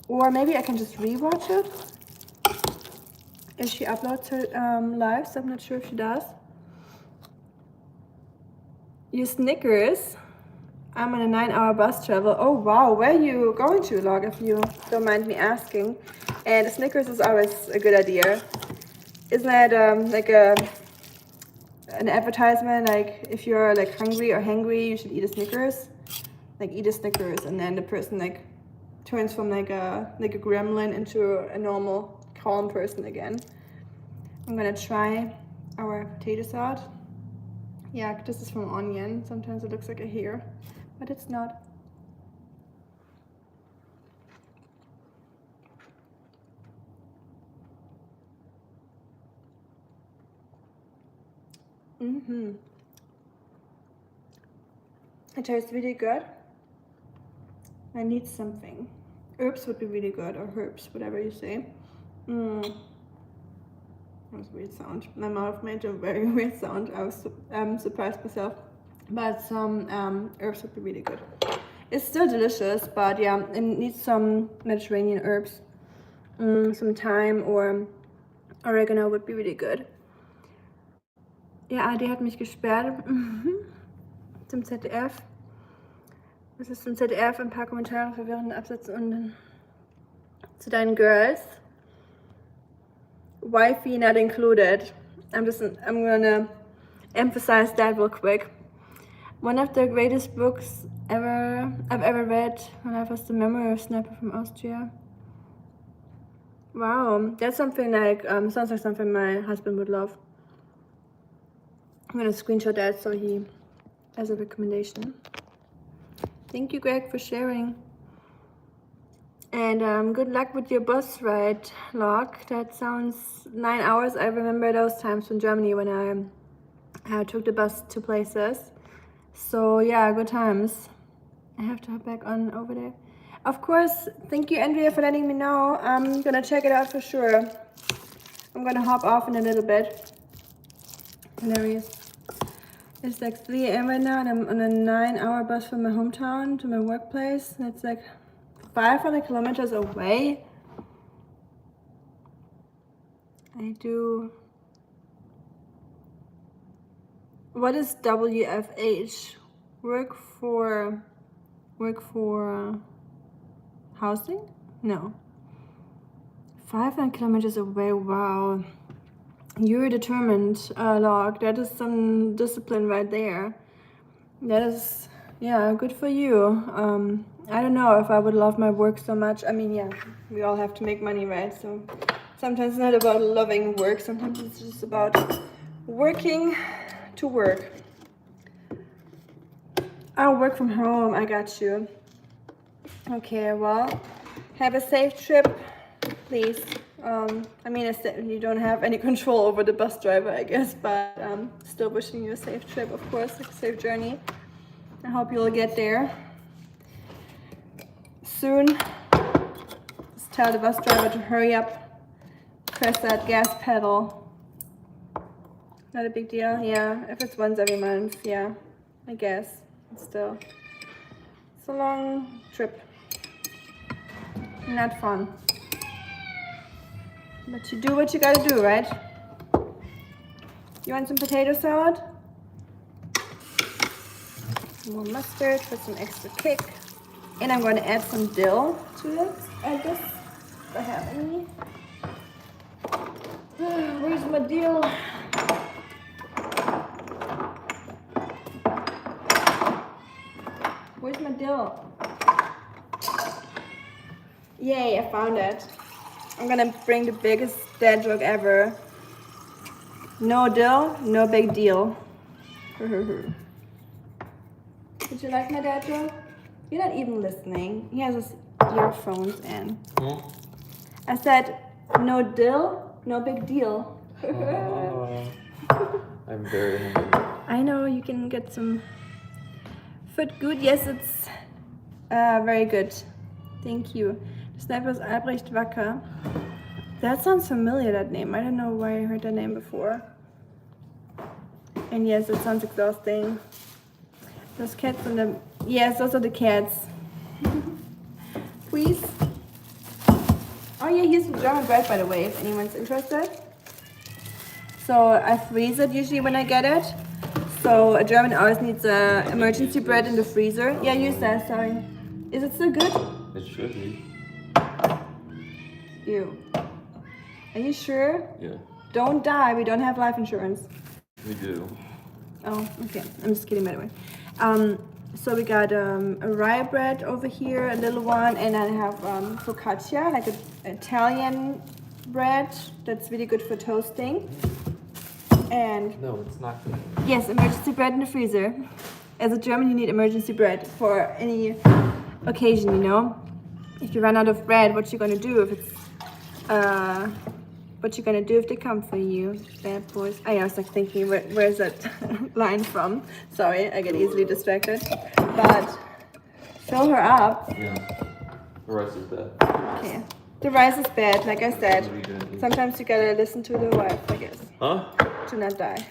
Or maybe I can just rewatch it. If she uploads her lives, I'm not sure if she does. You Snickers. I'm on a 9-hour bus travel. Oh wow, where are you going to, Log, if you don't mind me asking? And the Snickers is always a good idea. Isn't that like an advertisement? Like, if you're like hungry or hangry, you should eat a Snickers. Like, eat a Snickers, and then the person like turns from like a gremlin into a normal, calm person again. I'm gonna try our potato salad. Yeah, this is from onion. Sometimes it looks like a hair, but it's not. It tastes really good. I need something. Herbs would be really good, or herbs, whatever you say. That was a weird sound. My mouth made a very weird sound. I was surprised myself. But some herbs would be really good. It's still delicious, but yeah, it needs some Mediterranean herbs. Some thyme or oregano would be really good. Ja, AD hat mich gesperrt. Zum ZDF. Das ist zum ZDF, ein paar Kommentare verwirrende Absätze und dann zu deinen Girls. Wifey not included. I'm gonna emphasize that real quick. One of the greatest books I've ever read when I was The Memory of Sniper from Austria. Wow, that's something like sounds like something my husband would love. I'm gonna screenshot that so he has a recommendation. Thank you, Greg, for sharing. And good luck with your bus ride, Locke. That sounds 9 hours. I remember those times from Germany when I took the bus to places. So yeah, good times. I have to hop back on over there. Of course, thank you, Andrea, for letting me know. I'm gonna check it out for sure. I'm gonna hop off in a little bit. Hilarious. It's like 3 a.m. right now, and I'm on a 9-hour bus from my hometown to my workplace. And it's like 500 kilometers away. I do. What is WFH? Work for housing? No. 500 kilometers away. Wow. You're determined, Log. That is some discipline right there. That is, yeah, good for you. I don't know if I would love my work so much. I mean, yeah, we all have to make money, right? So sometimes it's not about loving work. Sometimes it's just about working to work. I'll work from home. I got you. Okay, well, have a safe trip, please. I mean, you don't have any control over the bus driver, I guess, but still wishing you a safe trip, of course, a safe journey. I hope you'll get there soon. Just tell the bus driver to hurry up, press that gas pedal. Not a big deal, yeah, if it's once every month, yeah, I guess, still. It's a long trip, not fun. But you do what you gotta do, right? You want some potato salad? More mustard for some extra kick. And I'm gonna add some dill to it, I guess, if I have any. Where's my dill? Where's my dill? Yay, I found it. I'm gonna bring the biggest dad joke ever. No dill, no big deal. Did you like my dad joke? You're not even listening. He has his earphones in. I said, no dill, no big deal. I'm very hungry. I know, you can get some food good. Yes, it's very good. Thank you. Snipers Albrecht Wacker. That sounds familiar, that name. I don't know why I heard that name before. And yes, it sounds exhausting. Those cats in the... Yes, those are the cats. Please. Oh yeah, here's some German bread, by the way, if anyone's interested. So I freeze it usually when I get it. So a German always needs emergency bread in the freezer. Yeah, use that, sorry. Is it still good? It should be. Ew. Are you sure? Yeah. Don't die, we don't have life insurance. We do. Oh, okay. I'm just kidding, by the way. So we got a rye bread over here, a little one, and I have focaccia, like an Italian bread that's really good for toasting. And No, it's not good. yes, emergency bread in the freezer. As a German, you need emergency bread for any occasion, you know. If you run out of bread, what you gonna do if it's what you gonna do if they come for you, bad boys? I was like thinking, where's that line from? Sorry, I get easily distracted. But fill her up. Yeah. The rest is bad. Okay. The rice is bad, like I said. What are we gonna do? Sometimes you gotta listen to the wife, I guess, Huh? to not die.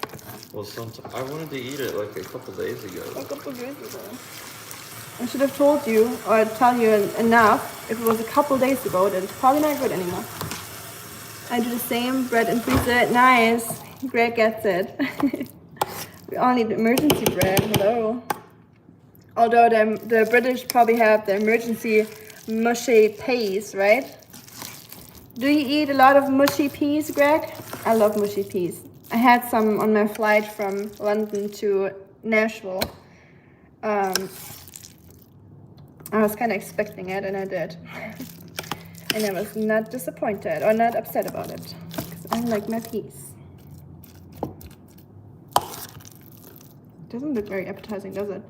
Well, I wanted to eat it like a couple days ago. A couple days ago. I should have told you, or tell you enough. If it was a couple days ago, then it's probably not good anymore. I do the same, bread and freeze it. Nice. Greg gets it. We all need emergency bread. Hello. Although the British probably have the emergency mushy peas, right? Do you eat a lot of mushy peas, Greg? I love mushy peas. I had some on my flight from London to Nashville. I was kind of expecting it, and I did. And I was not disappointed or not upset about it, because I like my peas. Doesn't look very appetizing, does it?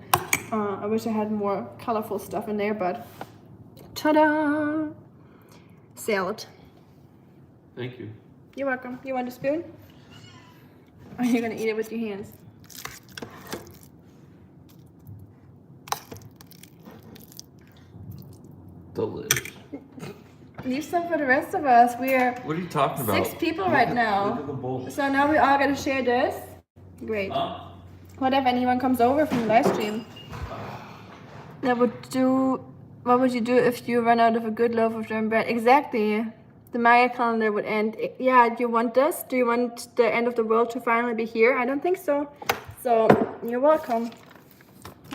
I wish I had more colorful stuff in there, but ta-da! Salad. Thank you. You're welcome. You want a spoon? Or are you gonna eat it with your hands? Delicious. Leave some for the rest of us. We're What are you talking about? 6 people right now. Look at the bowl. So now we all gotta share this. Great. Huh? What if anyone comes over from the live stream? What would you do if you run out of a good loaf of German bread? Exactly. The Maya calendar would end. Yeah, do you want this? Do you want the end of the world to finally be here? I don't think so. So, you're welcome.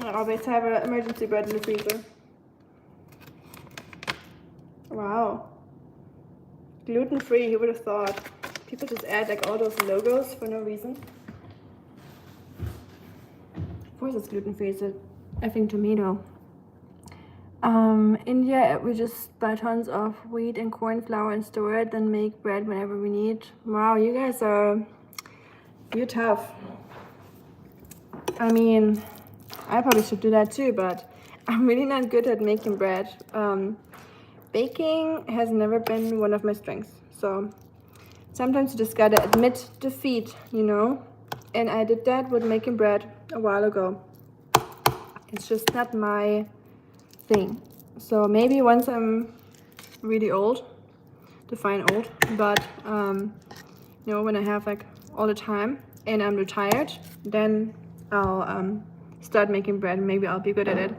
I always have an emergency bread in the freezer. Wow. Gluten-free, who would have thought? People just add like all those logos for no reason. Of course it's gluten-free, it's a effing tomato. India, we just buy tons of wheat and corn flour and store it, then make bread whenever we need. Wow, you guys you're tough. I mean, I probably should do that too, but I'm really not good at making bread. Baking has never been one of my strengths, so sometimes you just gotta admit defeat, you know? And I did that with making bread a while ago. It's just not my thing. So maybe once I'm really old, define old, but you know, when I have like all the time and I'm retired, then I'll start making bread and maybe I'll be good at it.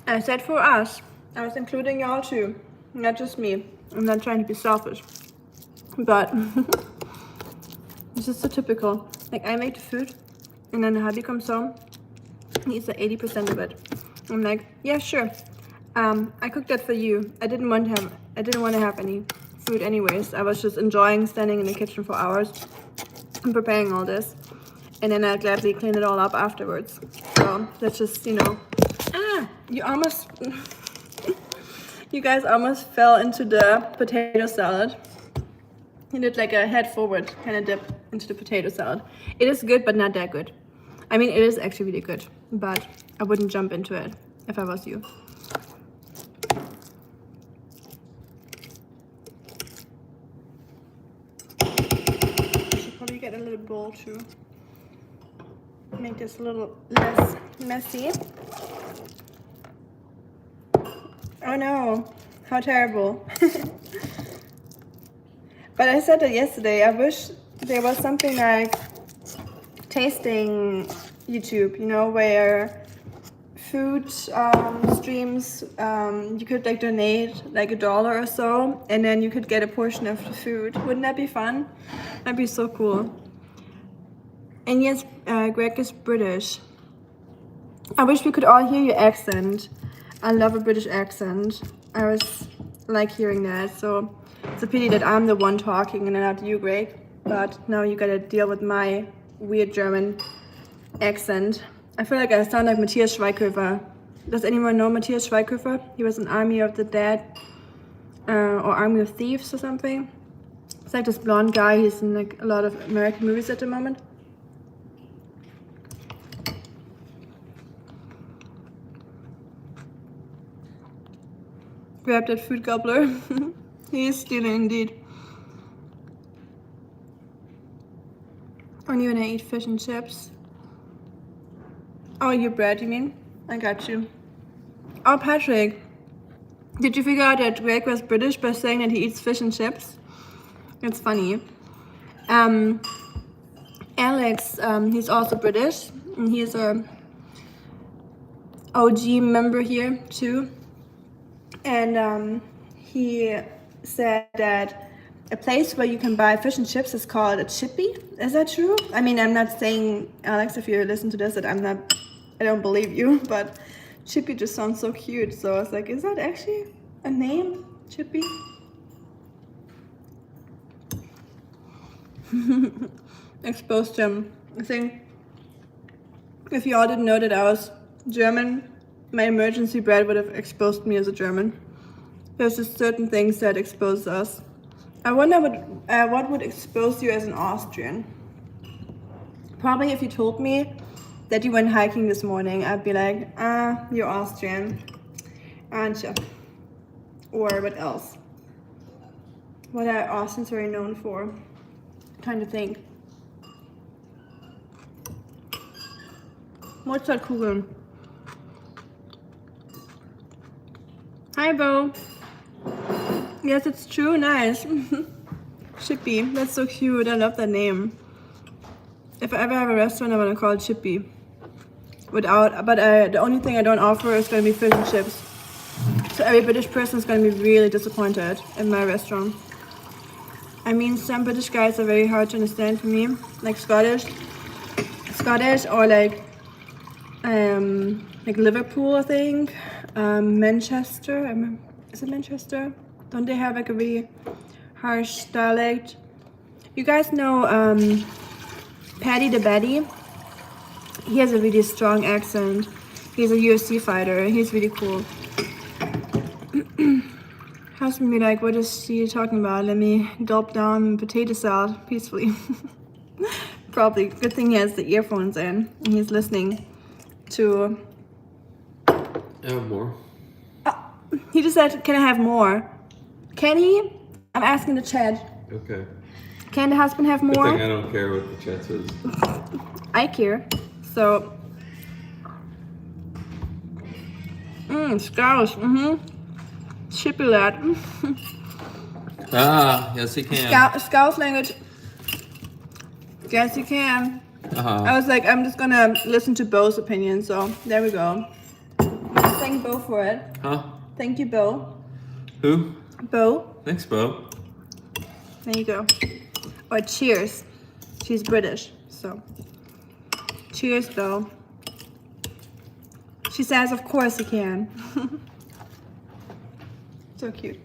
I said for us. I was including y'all too, not just me. I'm not trying to be selfish, but this is so typical. Like, I make the food, and then the hubby comes home, he eats like 80% of it. I'm like, yeah, sure. I cooked that for you. I didn't want to have any food anyways. I was just enjoying standing in the kitchen for hours and preparing all this, and then I gladly clean it all up afterwards. So that's just, you know. You guys almost fell into the potato salad. You did like a head forward kind of dip into the potato salad. It is good, but not that good. I mean, it is actually really good, but I wouldn't jump into it if I was you. I should probably get a little bowl to make this a little less messy. Oh no, how terrible. But I said that yesterday, I wish there was something like tasting YouTube, you know, where food streams, you could like donate like $1 or so, and then you could get a portion of the food. Wouldn't that be fun? That'd be so cool. And yes, Greg is British. I wish we could all hear your accent. I love a British accent. I always like hearing that. So it's a pity that I'm the one talking and not you, Greg. But now you gotta deal with my weird German accent. I feel like I sound like Matthias Schweighöfer. Does anyone know Matthias Schweighöfer? He was in Army of the Dead or Army of Thieves or something. It's like this blonde guy. He's in like a lot of American movies at the moment. Grab that food gobbler. He is stealing indeed. Only when I eat fish and chips. Oh, your bread, you mean? I got you. Oh, Patrick, did you figure out that Greg was British by saying that he eats fish and chips? It's funny. Alex, he's also British, and he's a OG member here too. And he said that a place where you can buy fish and chips is called a chippy. Is that true? I mean, I'm not saying, Alex, if you listen to this, that I don't believe you, but chippy just sounds so cute. So I was like, is that actually a name? Chippy? Exposed him. I think if you all didn't know that I was German, my emergency bread would have exposed me as a German. There's just certain things that expose us. I wonder what would expose you as an Austrian. Probably if you told me that you went hiking this morning, I'd be like, you're Austrian, aren't you? Or what else? What are Austrians very known for? I'm trying to think. Mozartkugeln. Hi, Bo. Yes, it's true. Nice. Chippy. That's so cute. I love that name. If I ever have a restaurant, I want to call it Chippy. But the only thing I don't offer is going to be fish and chips. So every British person is going to be really disappointed in my restaurant. I mean, some British guys are very hard to understand for me, like Scottish or like Liverpool, I think. Manchester. Is it Manchester? Don't they have like a really harsh dialect? You guys know Paddy the Baddy? He has a really strong accent. He's a UFC fighter. He's really cool. Husband be like, what is she talking about? Let me gulp down potato salad peacefully. Probably. Good thing he has the earphones in and he's listening to... I have more. He just said, can I have more? Can he? I'm asking the chat. Okay. Can the husband have Good more? thing I don't care what the chat says. I care. So... Scouse. Chippy lad. Yes he can. Scouse language. Yes, you can. I was like, I'm just gonna listen to Bo's opinion, so there we go. Thank Bo for it. Huh? Thank you, Bo. Who? Bo. Thanks, Bo. There you go. Or cheers. She's British, so. Cheers, Bo. She says, of course you can. So cute.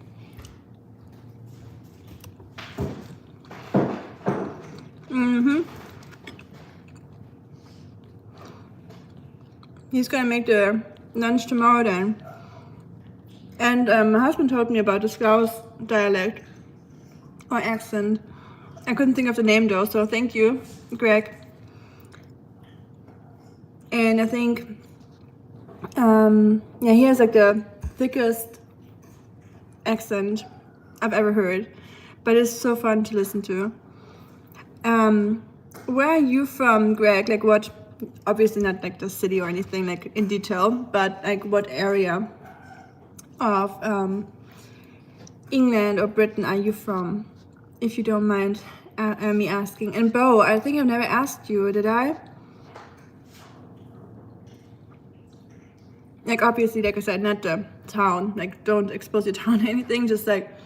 He's gonna make the lunch tomorrow then. And my husband told me about the Scouse dialect or accent. I couldn't think of the name though, so thank you, Greg. And I think, yeah, he has like the thickest accent I've ever heard, but it's so fun to listen to. Where are you from, Greg? Like what, obviously not like the city or anything like in detail, but like what area of England or Britain are you from, if you don't mind me asking? And Bo, I think I've never asked you, did I? Like obviously, like I said, not the town, like don't expose your town to anything, just like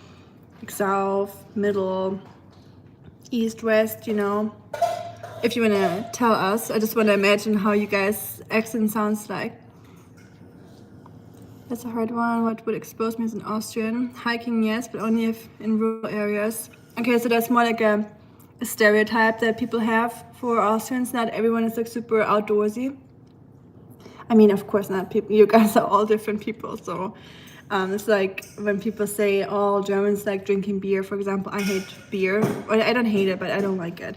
south, middle, east, west, you know. If you wanna tell us, I just wanna imagine how you guys' accent sounds like. That's a hard one. What would expose me as an Austrian? Hiking, yes, but only if in rural areas. Okay, so that's more like a stereotype that people have for Austrians. Not everyone is like super outdoorsy. I mean, of course not. People, you guys are all different people. So it's like when people say all Germans like drinking beer, for example. I hate beer. Well, I don't hate it, but I don't like it.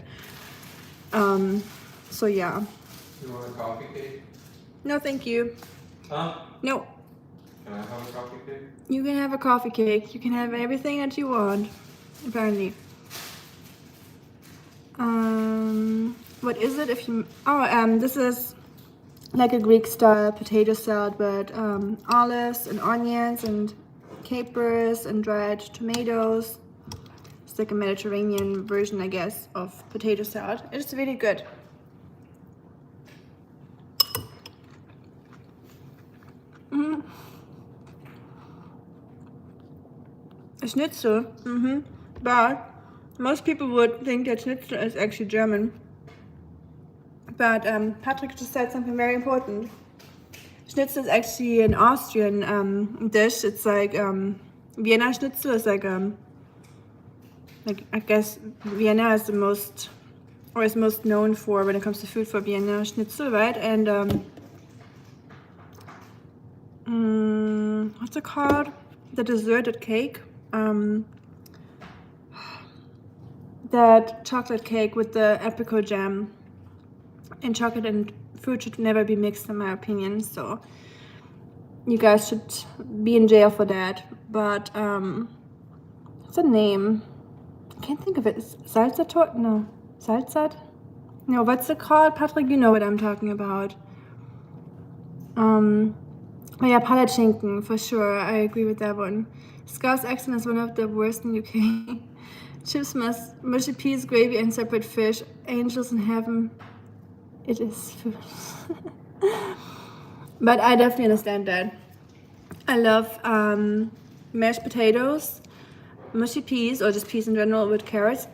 So yeah. You want a coffee cake? No, thank you. Huh? No. Can I have a coffee cake? You can have a coffee cake. You can have everything that you want, apparently. What is it if you... Oh, this is like a Greek style potato salad with olives and onions and capers and dried tomatoes. It's like a Mediterranean version, I guess, of potato salad. It's really good. A schnitzel, but most people would think that schnitzel is actually German. But Patrick just said something very important. Schnitzel is actually an Austrian dish. It's like Vienna schnitzel is like I guess Vienna is the most, or is most known for when it comes to food, for Vienna schnitzel, right? And what's it called? The desserted cake. That chocolate cake with the apricot jam. And chocolate and fruit should never be mixed, in my opinion. So you guys should be in jail for that. But what's the name? I can't think of it. Salsa torte? No. Salsa? No, what's it called? Patrick, you know what I'm talking about. Oh yeah, palatschinken, for sure. I agree with that one. Scouse accent is one of the worst in UK. Chips, mushy peas, gravy, and separate fish. Angels in heaven. It is food. But I definitely understand that. I love mashed potatoes, mushy peas, or just peas in general with carrots,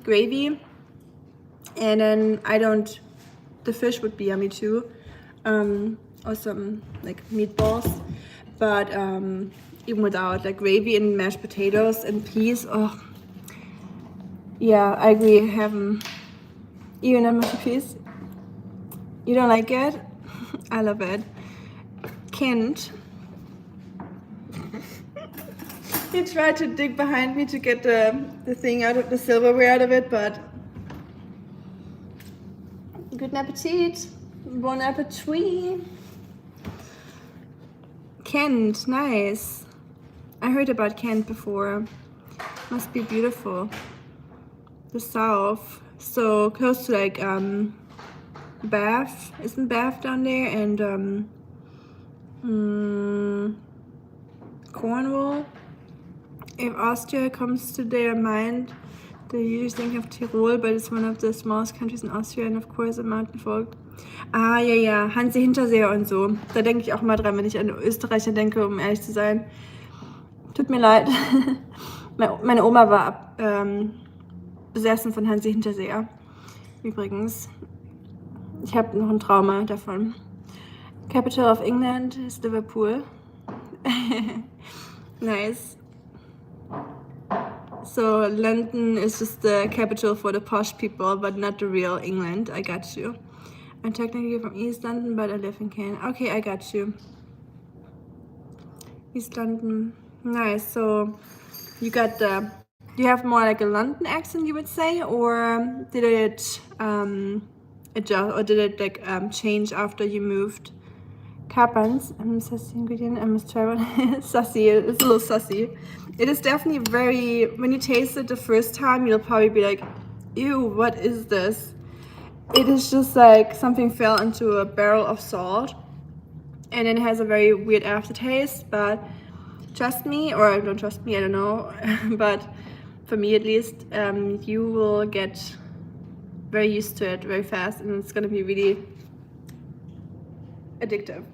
gravy, and then the fish would be yummy too, or some like meatballs, but even without like gravy and mashed potatoes and peas, oh yeah, I agree, heaven. Even a mushy peas. You don't like it? I love it. Kind. He tried to dig behind me to get the thing out of the silverware out of it, but good appetit. Bon appetit. Kent, nice. I heard about Kent before. Must be beautiful. The south. So close to like Bath. Isn't Bath down there? And Cornwall. If Austria comes to their mind, they usually think of Tirol, but it's one of the smallest countries in Austria and of course a mountain folk. Ah, ja, ja, Hanse Hinterseer und so. Da denke ich auch mal dran, wenn ich an Österreicher denke, um ehrlich zu sein. Tut mir leid. Meine Oma war besessen von Hanse Hinterseer. Übrigens. Ich habe noch ein Trauma davon. Capital of England ist Liverpool. Nice. So London is just the capital for the posh people, but not the real England. I got you. I'm technically from East London, but I live in Kent. Okay, I got you. East London. Nice. So you got do you have more like a London accent, you would say, or did it adjust, or did it like change after you moved? Capans, sassy ingredient, I must try one. Sassy, it's a little sassy. It is definitely very, when you taste it the first time, you'll probably be like, ew, what is this? It is just like something fell into a barrel of salt, and it has a very weird aftertaste, but trust me, or don't trust me, I don't know, but for me at least, you will get very used to it very fast, and it's gonna be really addictive.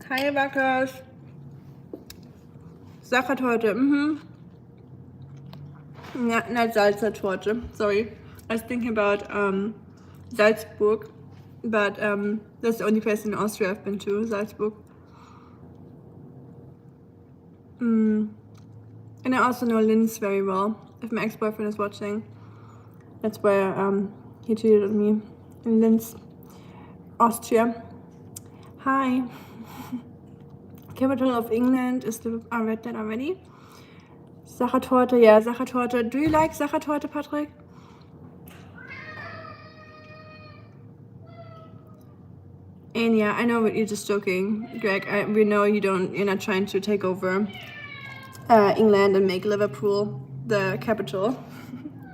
Hi, Wackers. Sachertorte, Yeah, not Salzertorte, sorry. I was thinking about Salzburg, but that's the only place in Austria I've been to, Salzburg. And I also know Linz very well. If my ex-boyfriend is watching, that's where he cheated on me, in Linz, Austria. Hi. Capital of England is the, I read that already. Sachertorte, yeah, Sachertorte. Do you like Sachertorte, Patrick? And yeah, I know you're just joking, Greg. We know you're not trying to take over England and make Liverpool the capital.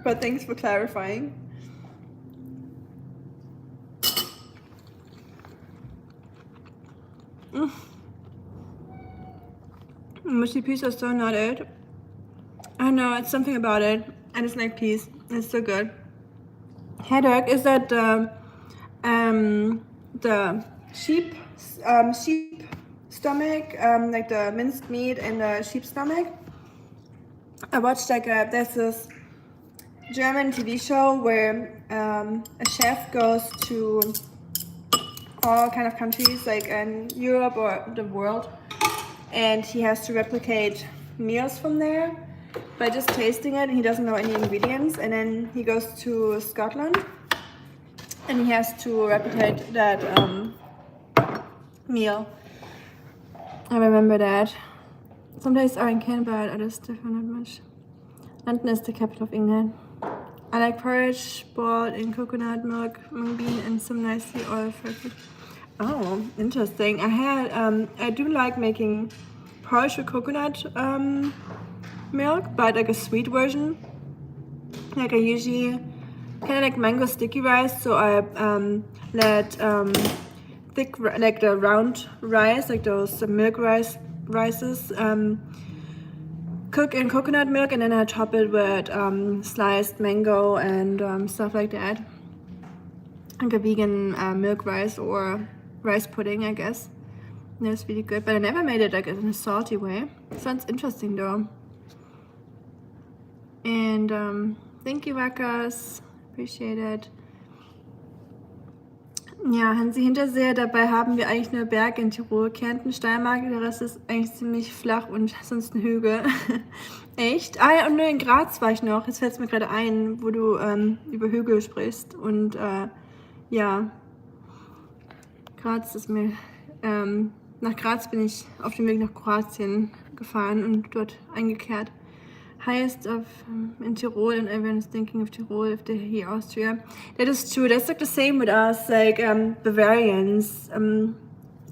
But thanks for clarifying. Mushy peas are so not it. I know, it's something about it. I just like peas. It's so good. Haddock is that the sheep stomach, like the minced meat in the sheep stomach. I watched there's this German TV show where a chef goes to all kind of countries like in Europe or the world, and he has to replicate meals from there by just tasting it, and he doesn't know any ingredients. And then he goes to Scotland and he has to replicate that meal. I remember that. Some days are in Canberra, others different, not much. London is the capital of England. I like porridge boiled in coconut milk, mung bean, and some nicely oiled fried food. Oh, interesting. I do like making porridge with coconut milk, but like a sweet version. Like I usually kind of like mango sticky rice, so I let thick, like the round rice, like those milk rices, cook in coconut milk, and then I top it with sliced mango and stuff like that. Like a vegan milk rice or rice pudding, I guess. That's really good, but I never made it like in a salty way. Sounds interesting though. And thank you, Wackers. Appreciate it. Ja, Hansi Hinterseher, dabei haben wir eigentlich nur Berge in Tirol, Kärnten, Steiermark, der Rest ist eigentlich ziemlich flach und sonst ein Hügel. Echt? Ah ja, und nur in Graz war ich noch, jetzt fällt es mir gerade ein, wo du über Hügel sprichst. Und ja, Graz ist mir, nach Graz bin ich auf dem Weg nach Kroatien gefahren und dort eingekehrt. Highest of in Tirol, and everyone's thinking of Tirol if they hear Austria. That is true. That's like the same with us, like Bavarians.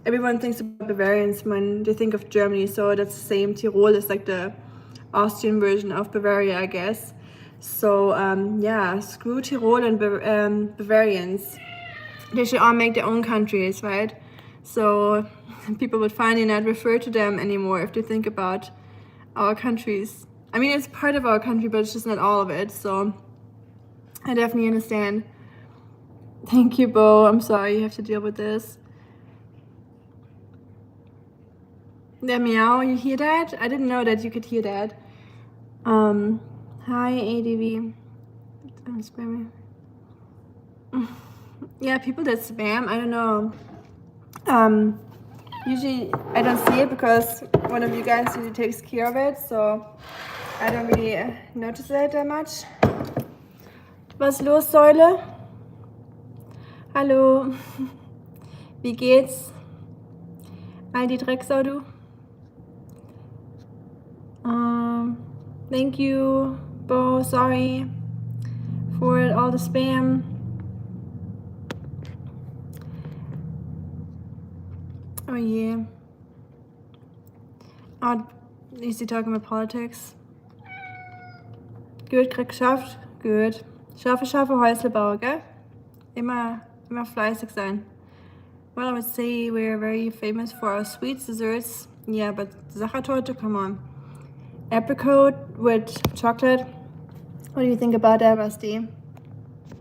Everyone thinks about Bavarians when they think of Germany, so that's the same. Tirol is like the Austrian version of Bavaria, I guess. So yeah, screw Tirol and Bavarians. They should all make their own countries, right? So people would finally not refer to them anymore if they think about our countries. I mean, it's part of our country, but it's just not all of it, so I definitely understand. Thank you, Bo. I'm sorry you have to deal with this. The meow, you hear that? I didn't know that you could hear that. Hi, ADV. I'm spamming. Yeah, people that spam, I don't know. Usually I don't see it because one of you guys usually takes care of it, so I don't really notice it that much. Was ist los, Säule? Hallo. Wie geht's? All die Drecksau, du? Thank you, Bo. Sorry for all the spam. Oh yeah. Oh, is he talking about politics? Gut, krieg geschafft. Gut. Schaffe, Häuslebau, gell? Immer fleißig sein. Well, I would say we're very famous for our sweet desserts. Yeah, but Sachertorte, come on. Apricot with chocolate. What do you think about that, Rusty?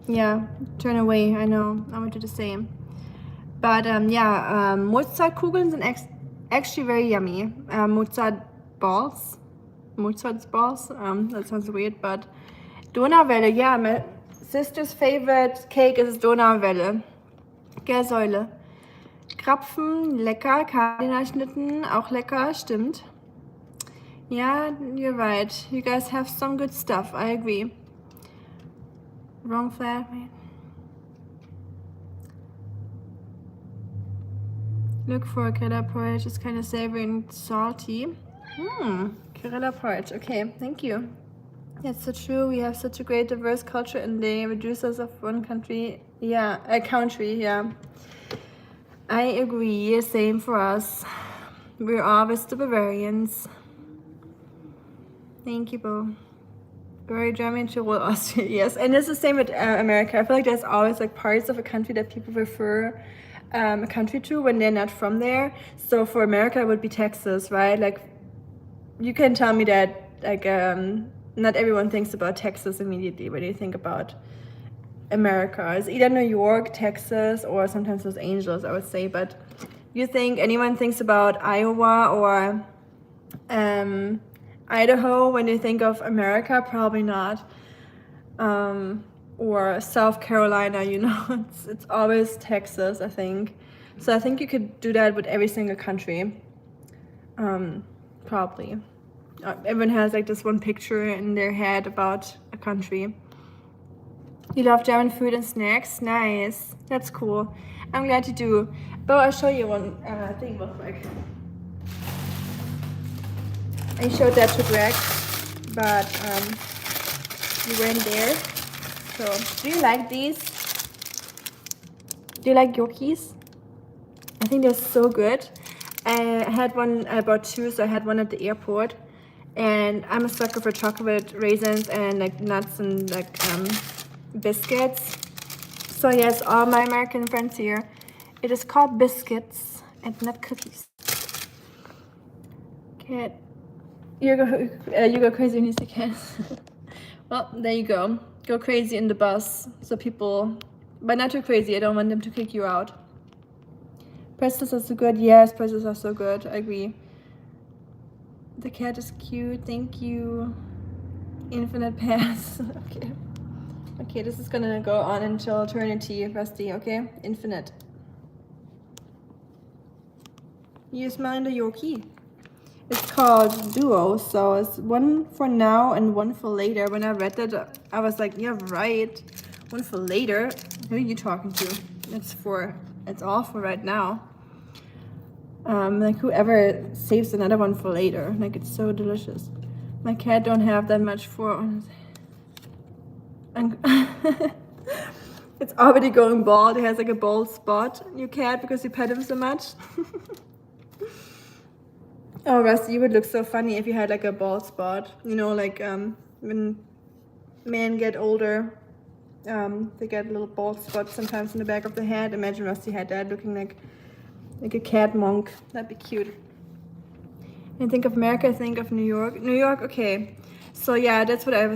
Yeah, turn away. I know. I would do the same. But yeah, Mozartkugeln sind actually very yummy. Mozart balls. That sounds weird, but Donauwelle, yeah, my sister's favorite cake is Donauwelle. Gärsäule. Krapfen, lecker. Kardinalschnitten, auch lecker, stimmt. Yeah, you're right. You guys have some good stuff, I agree. Wrong flat, wait. Look for Kerala porridge, it's kind of savory and salty. Kerala porridge, okay, thank you. That's so true, we have such a great diverse culture and they reduce us of one country. Yeah, a country, yeah. I agree, same for us. We're always the Bavarians. Thank you, Bo. Very German, Tyrol, Austria, yes. And it's the same with America. I feel like there's always like parts of a country that people prefer a country to when they're not from there. So for America, it would be Texas, right? Like, you can tell me that like not everyone thinks about Texas immediately when you think about America. It's either New York, Texas, or sometimes Los Angeles, I would say. But you think anyone thinks about Iowa or Idaho when you think of America? Probably not. Or South Carolina, you know, it's always Texas, I think. So I think you could do that with every single country. Probably. Everyone has like this one picture in their head about a country. You love German food and snacks? Nice. That's cool. I'm glad you do. But I'll show you one thing real quick. I showed that to Greg, but you weren't there. So, do you like these? Do you like gnocchis? I think they're so good. I had one, I bought two, so I had one at the airport. And I'm a sucker for chocolate raisins and like nuts and like biscuits. So yes, all my American friends here, it is called biscuits and not cookies. Cat, you go crazy when you say cat. Well, there you go. Go crazy in the bus, so people, but not too crazy. I don't want them to kick you out. Pretzels are so good. Yes, pretzels are so good. I agree. The cat is cute. Thank you. Infinite pass. Okay. Okay, this is gonna go on until eternity, Rusty. Okay, infinite. You smell the gnocchi. It's called Duo, so it's one for now and one for later. When I read that, I was like, yeah, right. One for later. Who are you talking to? It's all for right now. Like whoever saves another one for later. Like, it's so delicious. My cat don't have that much for. It's already going bald. It has like a bald spot. Your cat, because you pet him so much. Oh, Rusty, you would look so funny if you had like a bald spot. You know, like when men get older, they get little bald spots sometimes in the back of the head. Imagine Rusty had that, looking like a cat monk. That'd be cute. And think of America, think of New York. New York, okay. So yeah, that's what I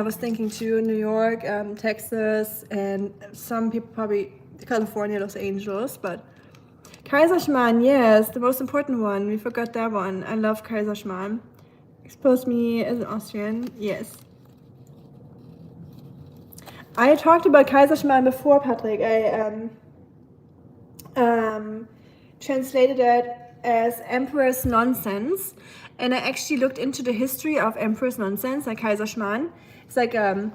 was thinking too. New York, Texas, and some people probably California, Los Angeles, but Kaiserschmarrn, yes, the most important one. We forgot that one. I love Kaiserschmarrn. Expose me as an Austrian, yes. I talked about Kaiserschmarrn before, Patrick. I translated it as Emperor's Nonsense, and I actually looked into the history of Emperor's Nonsense, like Kaiserschmarrn. It's like how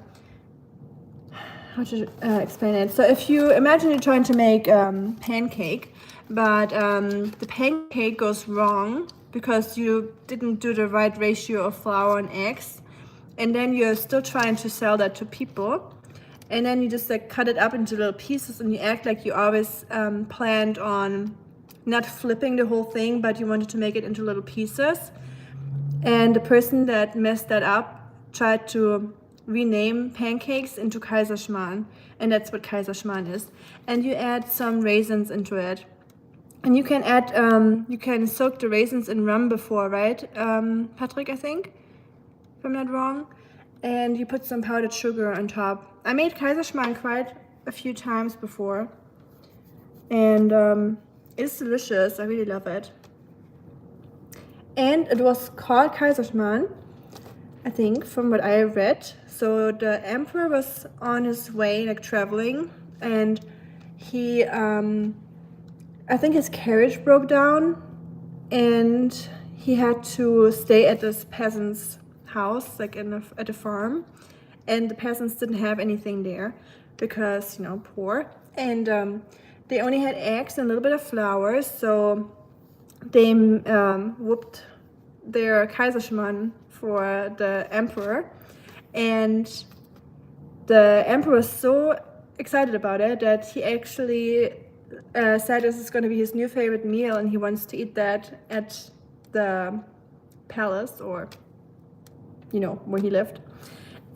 to explain it. So if you imagine you're trying to make pancake, but the pancake goes wrong because you didn't do the right ratio of flour and eggs, and then you're still trying to sell that to people, and then you just like cut it up into little pieces, and you act like you always planned on not flipping the whole thing, but you wanted to make it into little pieces. And the person that messed that up tried to rename pancakes into Kaiserschmarrn, and that's what Kaiserschmarrn is. And you add some raisins into it. And you can add, you can soak the raisins in rum before, right, Patrick, I think, if I'm not wrong. And you put some powdered sugar on top. I made Kaiserschmarrn quite a few times before. And it's delicious. I really love it. And it was called Kaiserschmarrn, I think, from what I read. So the emperor was on his way, like traveling, and he, I think his carriage broke down, and he had to stay at this peasant's house, like at a farm, and the peasants didn't have anything there because, you know, poor, and they only had eggs and a little bit of flour, so they whooped their Kaiserschmarrn for the emperor, and the emperor was so excited about it that he actually said this is going to be his new favorite meal, and he wants to eat that at the palace, or, you know, where he lived.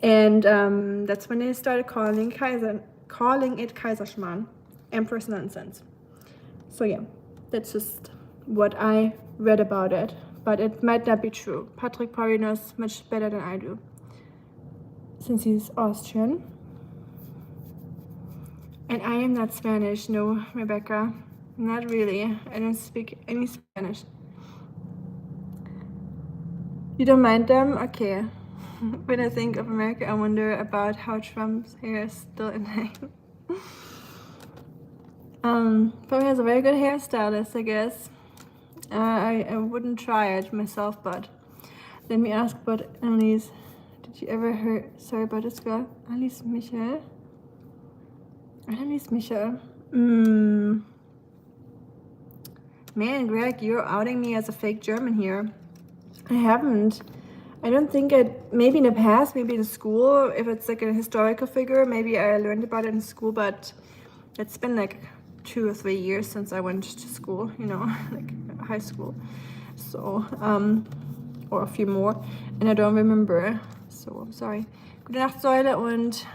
And that's when they started calling it Kaiserschmarrn, Emperor's nonsense. So yeah, that's just what I read about it, but it might not be true. Patrick probably knows much better than I do, since he's Austrian. And I am not Spanish, no, Rebecca, not really. I don't speak any Spanish. You don't mind them? Okay. When I think of America, I wonder about how Trump's hair is still in hang. Probably has a very good hairstylist, I guess. I wouldn't try it myself, but let me ask about Annelies. Did you ever hear? Sorry about this girl. Annelies Michel. Annelies Michel. Man, Greg, you're outing me as a fake German here. I haven't. I don't think maybe in the past, maybe in school, if it's like a historical figure, maybe I learned about it in school, but it's been like 2 or 3 years since I went to school, you know, like high school. So, or a few more, and I don't remember. So, I'm sorry. Gute Nacht, Säule, und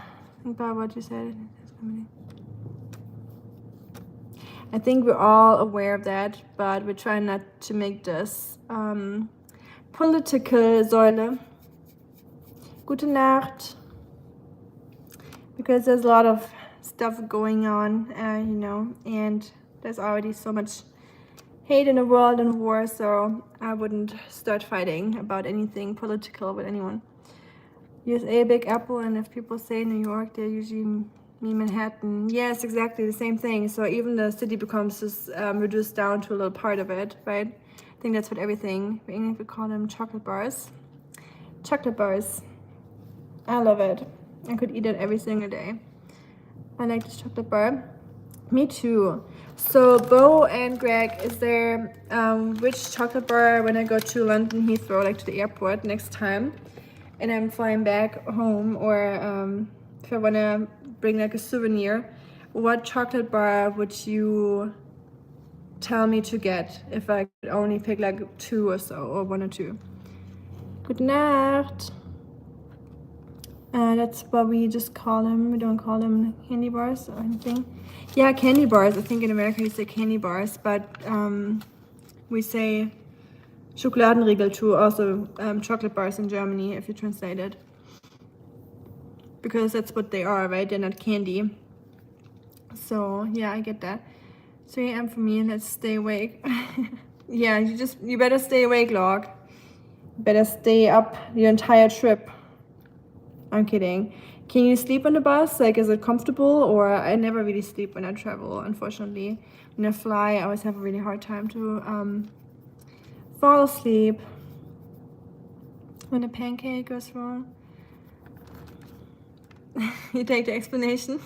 think about what you said. I think we're all aware of that, but we're trying not to make this political, Säule. Gute Nacht. Because there's a lot of stuff going on, you know, and there's already so much hate in the world and war, so I wouldn't start fighting about anything political with anyone. USA, Big Apple, and if people say New York, they usually mean Manhattan. Yes, exactly, the same thing. So even the city becomes just reduced down to a little part of it, right? I think that's what everything, in English we call them chocolate bars. Chocolate bars. I love it. I could eat it every single day. I like this chocolate bar. Me too. So Bo and Greg, is there which chocolate bar when I go to London Heathrow, like to the airport next time, and I'm flying back home, or if I want to bring like a souvenir, what chocolate bar would you tell me to get if I could only pick like 2 or so, or 1 or 2? Good night. That's what we just call them. We don't call them candy bars or anything. Yeah, candy bars. I think in America you say candy bars, but we say Schokoladenriegel too, also chocolate bars in Germany, if you translate it. Because that's what they are, right? They're not candy. So yeah, I get that. 3 a.m. for me, let's stay awake. Yeah, you better stay awake, Log. Better stay up the entire trip. I'm kidding. Can you sleep on the bus? Like, is it comfortable? Or I never really sleep when I travel, unfortunately. When I fly, I always have a really hard time to fall asleep. When a pancake goes wrong. You take the explanation.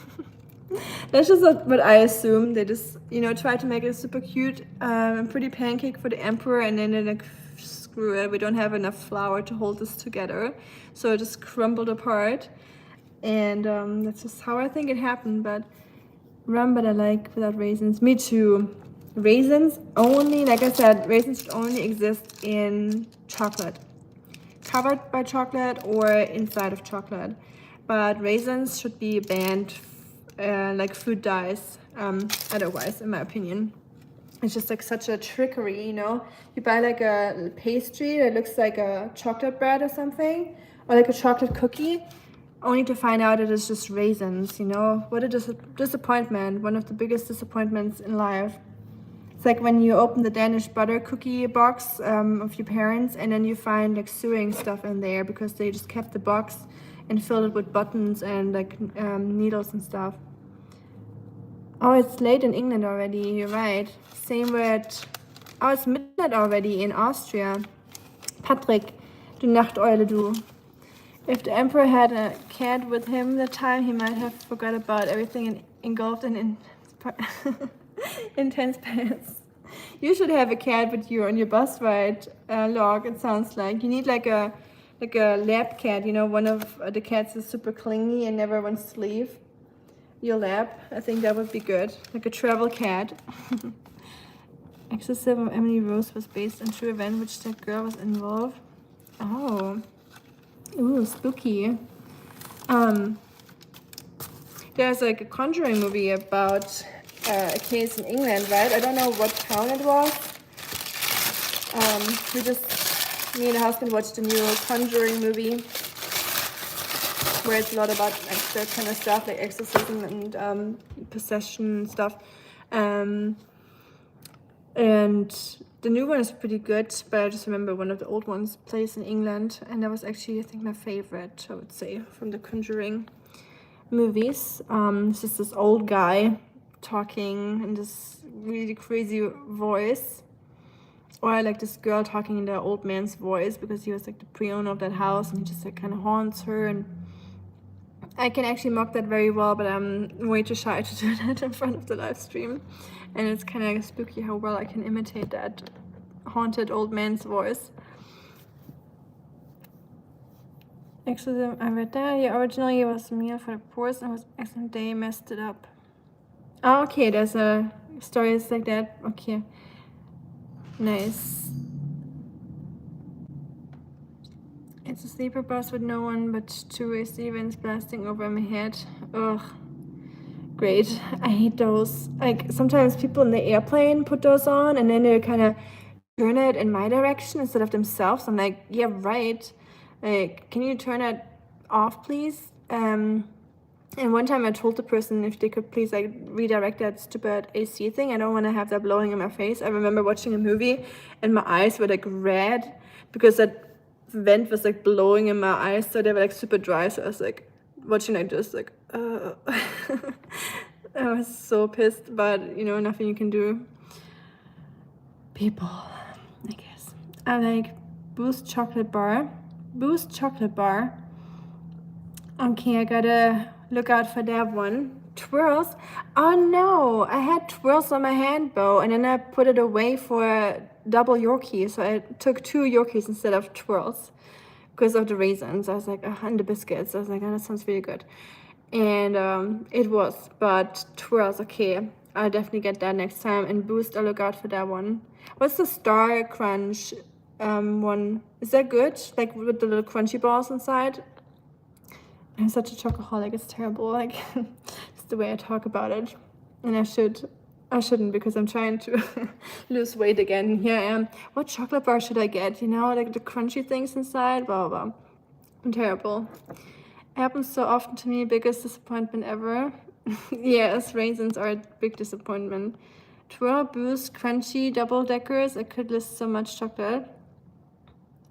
That's just what I assume. They just, you know, try to make a super cute and pretty pancake for the emperor, and then they're like, screw it, we don't have enough flour to hold this together. So it just crumbled apart. And that's just how I think it happened. But rum, but I like without raisins. Me too. Raisins only, like I said, raisins should only exist in chocolate. Covered by chocolate or inside of chocolate. But raisins should be banned like food dyes, otherwise, in my opinion. It's just like such a trickery, you know? You buy like a pastry that looks like a chocolate bread or something, or like a chocolate cookie, only to find out it is just raisins, you know? What a disappointment, one of the biggest disappointments in life. It's like when you open the Danish butter cookie box of your parents, and then you find like sewing stuff in there because they just kept the box and filled it with buttons and like needles and stuff. Oh, it's late in England already, you're right. Same with, oh, it's midnight already in Austria. Patrick, du Nachteule, du. If the emperor had a cat with him that time, he might have forgot about everything and engulfed in intense pants. You should have a cat with you on your bus ride, Log, it sounds like. You need like a lab cat, you know, one of the cats is super clingy and never wants to leave your lap. I think that would be good, like a travel cat. Excessive of Emily Rose was based on true event which that girl was involved. Oh, ooh, spooky. There's like a Conjuring movie about a case in England, right? I don't know what town it was. Me and the husband watched the new Conjuring movie, where it's a lot about like that kind of stuff, like exorcism and possession stuff. And the new one is pretty good, but I just remember one of the old ones plays in England, and that was actually, I think, my favorite, I would say, from the Conjuring movies. It's just this old guy talking in this really crazy voice. Or I like this girl talking in the old man's voice, because he was like the pre-owner of that house, and he just like kind of haunts her. And I can actually mock that very well, but I'm way too shy to do that in front of the live stream. And it's kind of spooky how well I can imitate that haunted old man's voice. Exorcism, I read that. Yeah, originally it was a meal for the poor, and it was excellent. They messed it up. Oh, okay, there's a stories like that. Okay. Nice. It's a sleeper bus with no one but two-way Stevens blasting over my head. Ugh. Great. I hate those. Like, sometimes people in the airplane put those on, and then they kind of turn it in my direction instead of themselves. I'm like, yeah, right. Like, can you turn it off, please? And one time I told the person if they could please like redirect that stupid AC thing. I don't want to have that blowing in my face. I remember watching a movie and my eyes were like red because that vent was like blowing in my eyes, so they were like super dry. So I was like watching like just like I was so pissed, but you know, nothing you can do. People, I guess. I like Boost chocolate bar. Boost chocolate bar. Okay, I gotta look out for that one. Twirls. Oh no, I had twirls on my hand bow, and then I put it away for a double Yorkie. So I took 2 Yorkies instead of twirls because of the raisins. I was like, and the biscuits. I was like, oh, that sounds really good. And it was, but twirls, okay. I'll definitely get that next time. And Boost, I'll look out for that one. What's the Star Crunch one? Is that good? Like with the little crunchy balls inside? I'm such a chocoholic, it's terrible. Like, it's the way I talk about it. And I shouldn't, because I'm trying to lose weight again. And here I am. What chocolate bar should I get? You know, like the crunchy things inside, blah, blah, blah. I'm terrible. It happens so often to me, biggest disappointment ever. Yes, raisins are a big disappointment. Twirl, Boost, crunchy, double deckers. I could list so much chocolate.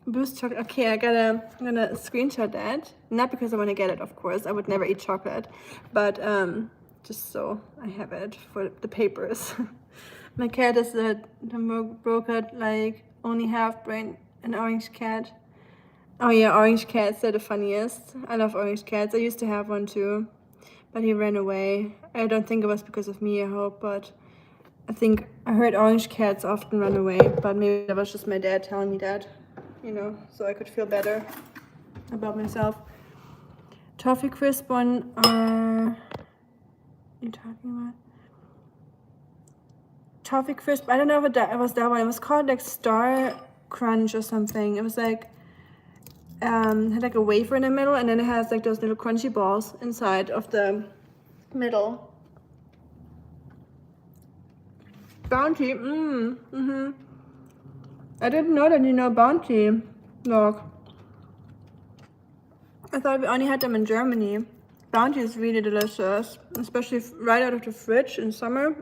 Boost chocolate. Okay, I'm gonna screenshot that. Not because I want to get it, of course. I would never eat chocolate, but just so I have it for the papers. My cat is the broker, like only half brain, an orange cat. Oh yeah, orange cats are the funniest. I love orange cats. I used to have one too, but he ran away. I don't think it was because of me, I hope, but I think I heard orange cats often run away, but maybe that was just my dad telling me that. You know, so I could feel better about myself. Toffee crisp one are you talking about? Toffee crisp. I don't know if it was that one. It was called like Star Crunch or something. It was like had like a wafer in the middle, and then it has like those little crunchy balls inside of the middle. Bounty. I didn't know that you know Bounty. Look. I thought we only had them in Germany. Bounty is really delicious, especially right out of the fridge in summer.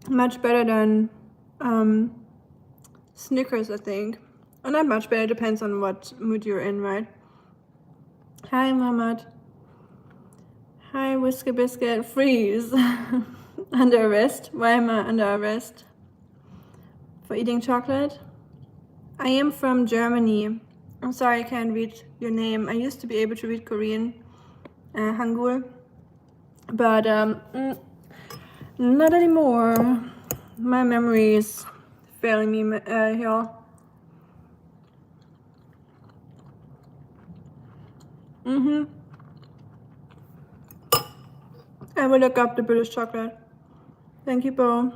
Much better than Snickers, I think. Or not much better, depends on what mood you're in, right? Hi, Mohammed. Hi, Whisker Biscuit. Freeze. Under arrest? Why am I under arrest? For eating chocolate? I am from Germany. I'm sorry I can't read your name. I used to be able to read Korean, Hangul, but not anymore. My memory is failing me here. I will look up the British chocolate. Thank you, Bo.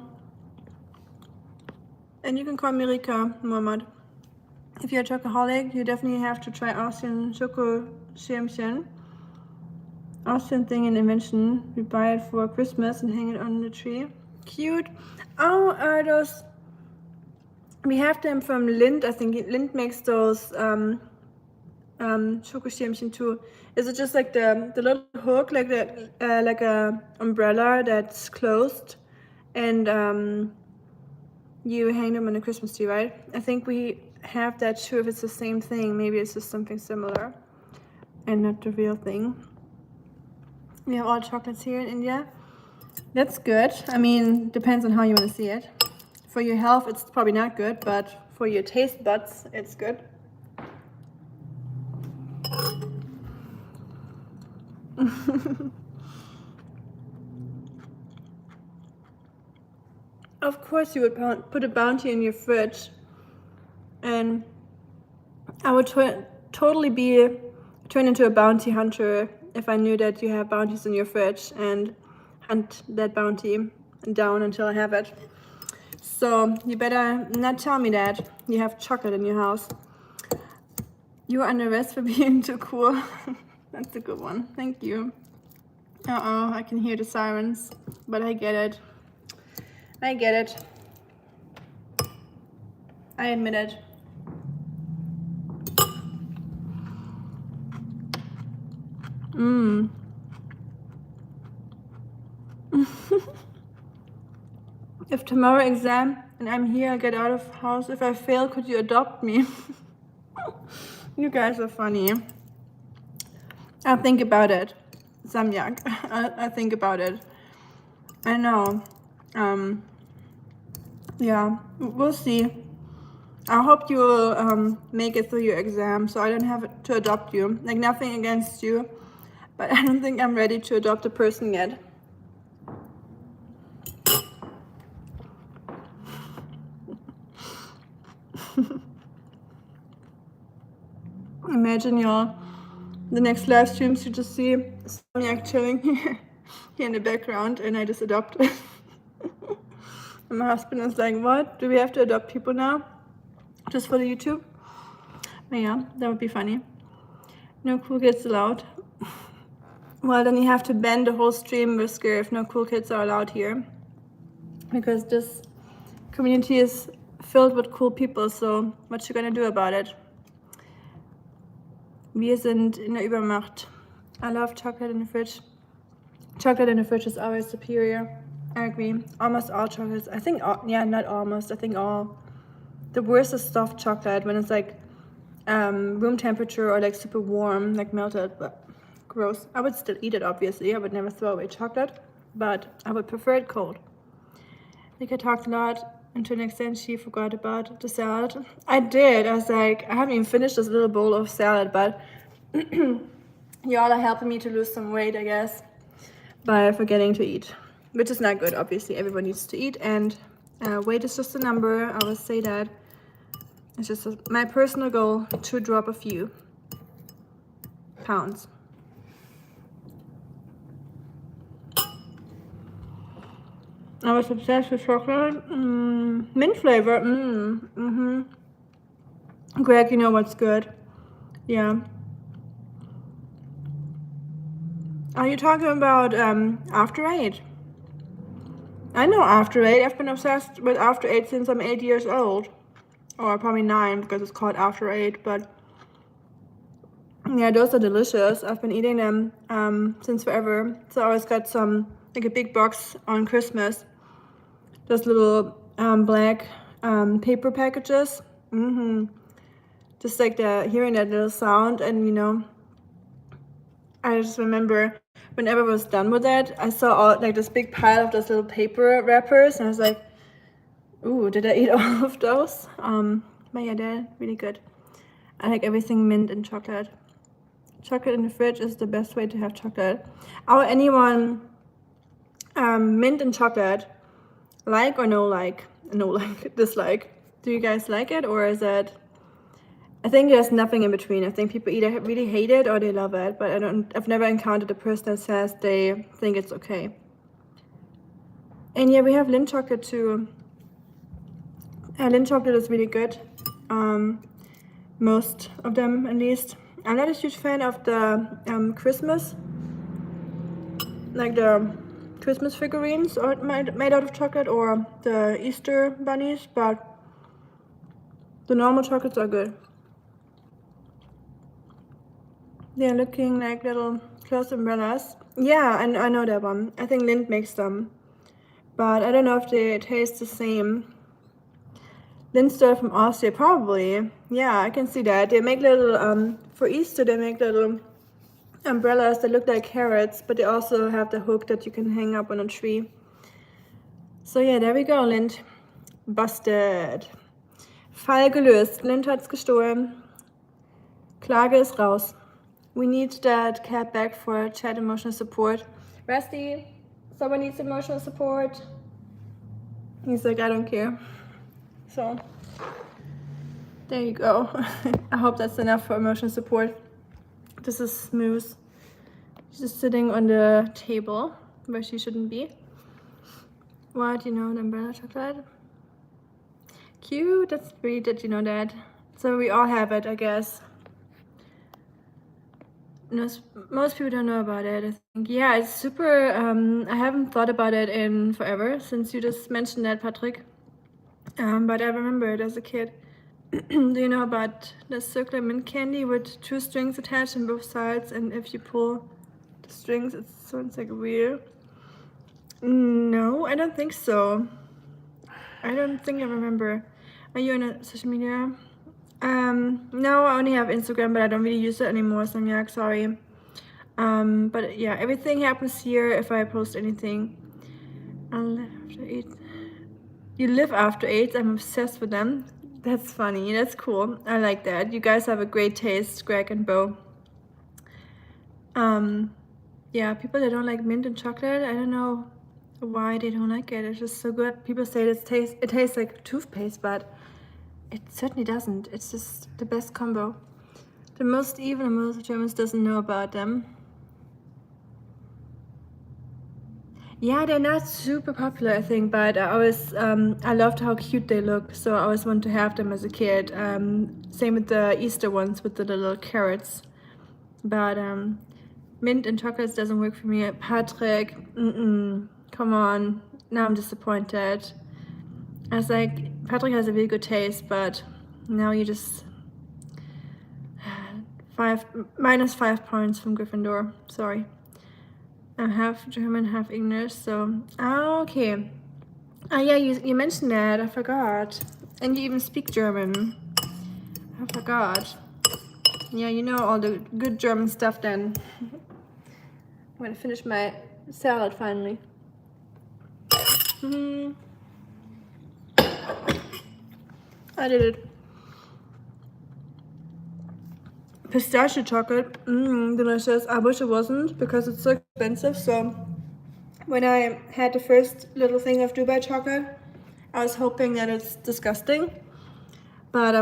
And you can call me Rika, Muhammad. If you're a chocoholic, you definitely have to try Austrian Schokoschirmchen. Austrian thing and invention. We buy it for Christmas and hang it on the tree. Cute. Oh, are those... We have them from Lindt. I think Lindt makes those Schokoschirmchen too. Is it just like the little hook, like a umbrella that's closed, and you hang them on the Christmas tree, right? I think we have that too. If it's the same thing, maybe it's just something similar, and not the real thing. We have all chocolates here in India. That's good. I mean, depends on how you want to see it. For your health, it's probably not good, but for your taste buds, it's good. Of course you would put a bounty in your fridge, and I would totally turn into a bounty hunter if I knew that you have bounties in your fridge and hunt that bounty down until I have it. So you better not tell me that you have chocolate in your house. You are under arrest for being too cool. That's a good one. Thank you. Uh-oh, I can hear the sirens, but I get it. I get it. I admit it. If tomorrow exam and I'm here, I get out of house. If I fail, could you adopt me? You guys are funny. I'll think about it. Samyak. I'll think about it. I know. Yeah, we'll see. I hope you will make it through your exam so I don't have to adopt you. Like, nothing against you, but I don't think I'm ready to adopt a person yet. Imagine y'all, the next live streams you just see Samyak chilling here in the background and I just adopt it. And my husband is like, what? Do we have to adopt people now? Just for the YouTube? But yeah, that would be funny. No cool kids allowed. Well, then you have to ban the whole stream, Whisker, if no cool kids are allowed here. Because this community is filled with cool people, so what you gonna do about it? Wir sind in der Übermacht. I love chocolate in the fridge. Chocolate in the fridge is always superior. I agree. Almost all chocolates. I think all, yeah, not almost. I think all. The worst is soft chocolate when it's like room temperature or like super warm, like melted, but gross. I would still eat it, obviously. I would never throw away chocolate, but I would prefer it cold. Rika talked a lot, and to an extent she forgot about the salad. I did. I was like, I haven't even finished this little bowl of salad, but y'all are helping me to lose some weight, I guess, by forgetting to eat, which is not good. Obviously, everyone needs to eat, and weight is just a number. I always say that. It's just my personal goal to drop a few pounds. I was obsessed with chocolate. Mint flavor. Greg, you know what's good. Yeah. Are you talking about After 8? I know After 8. I've been obsessed with After 8 since I'm 8 years old. Or probably 9 because it's called After 8. But yeah, those are delicious. I've been eating them since forever. So I always got some, like a big box on Christmas. Those little black paper packages. Just like hearing that little sound, and you know, I just remember whenever I was done with it, I saw all like this big pile of those little paper wrappers, and I was like, ooh, did I eat all of those? But yeah, they're really good. I like everything mint and chocolate. Chocolate in the fridge is the best way to have chocolate. Anyone mint and chocolate, like or no like? No like, dislike. Do you guys like it, or is it? I think there's nothing in between. I think people either really hate it or they love it, but I've never encountered a person that says they think it's okay. And yeah, we have Lindt chocolate too. Lindt chocolate is really good. Most of them, at least. I'm not a huge fan of the Christmas, like the Christmas figurines or made out of chocolate, or the Easter bunnies, but the normal chocolates are good. They're looking like little closed umbrellas. Yeah, I know that one. I think Lindt makes them, but I don't know if they taste the same. Lindt started from Austria, probably. Yeah, I can see that. They make little, for Easter, they make little umbrellas that look like carrots, but they also have the hook that you can hang up on a tree. So yeah, there we go, Lindt. Busted. Fall gelöst. Lindt hat's gestohlen. Klage ist raus. We need that cat back for chat emotional support. Rusty, someone needs emotional support. He's like, I don't care. So, there you go. I hope that's enough for emotional support. This is Smooth. She's just sitting on the table where she shouldn't be. What, you know, the umbrella chocolate? Cute, that's sweet that you know that. So we all have it, I guess. Most people don't know about it, I think. Yeah, it's super, I haven't thought about it in forever since you just mentioned that, Patrick. But I remember it as a kid. Do you know about the circular mint candy with 2 strings attached on both sides, and if you pull the strings it sounds like a wheel? No, I don't think so. I don't think I remember. Are you on a social media? No, I only have Instagram, but I don't really use it anymore, so I'm sorry. But yeah, everything happens here if I post anything. I'll live after 8. You live after 8? I'm obsessed with them. That's funny. That's cool. I like that. You guys have a great taste, Greg and Bo. Yeah, people that don't like mint and chocolate, I don't know why they don't like it. It's just so good. People say it tastes like toothpaste, but it certainly doesn't. It's just the best combo. The most evil and most Germans doesn't know about them. Yeah, they're not super popular, I think, but I always, I loved how cute they look, so I always wanted to have them as a kid. Same with the Easter ones with the little carrots. But mint and chocolates doesn't work for me. Patrick, come on. Now I'm disappointed. I was like, Patrick has a really good taste, but now you just -5 points from Gryffindor. Sorry. I'm half German, half English, so okay. Yeah, you mentioned that. I forgot. And you even speak German. I forgot. Yeah, you know all the good German stuff then. I'm gonna finish my salad finally. I did it. Pistachio chocolate, delicious. I wish it wasn't because it's so expensive. So when I had the first little thing of Dubai chocolate, I was hoping that it's disgusting, but I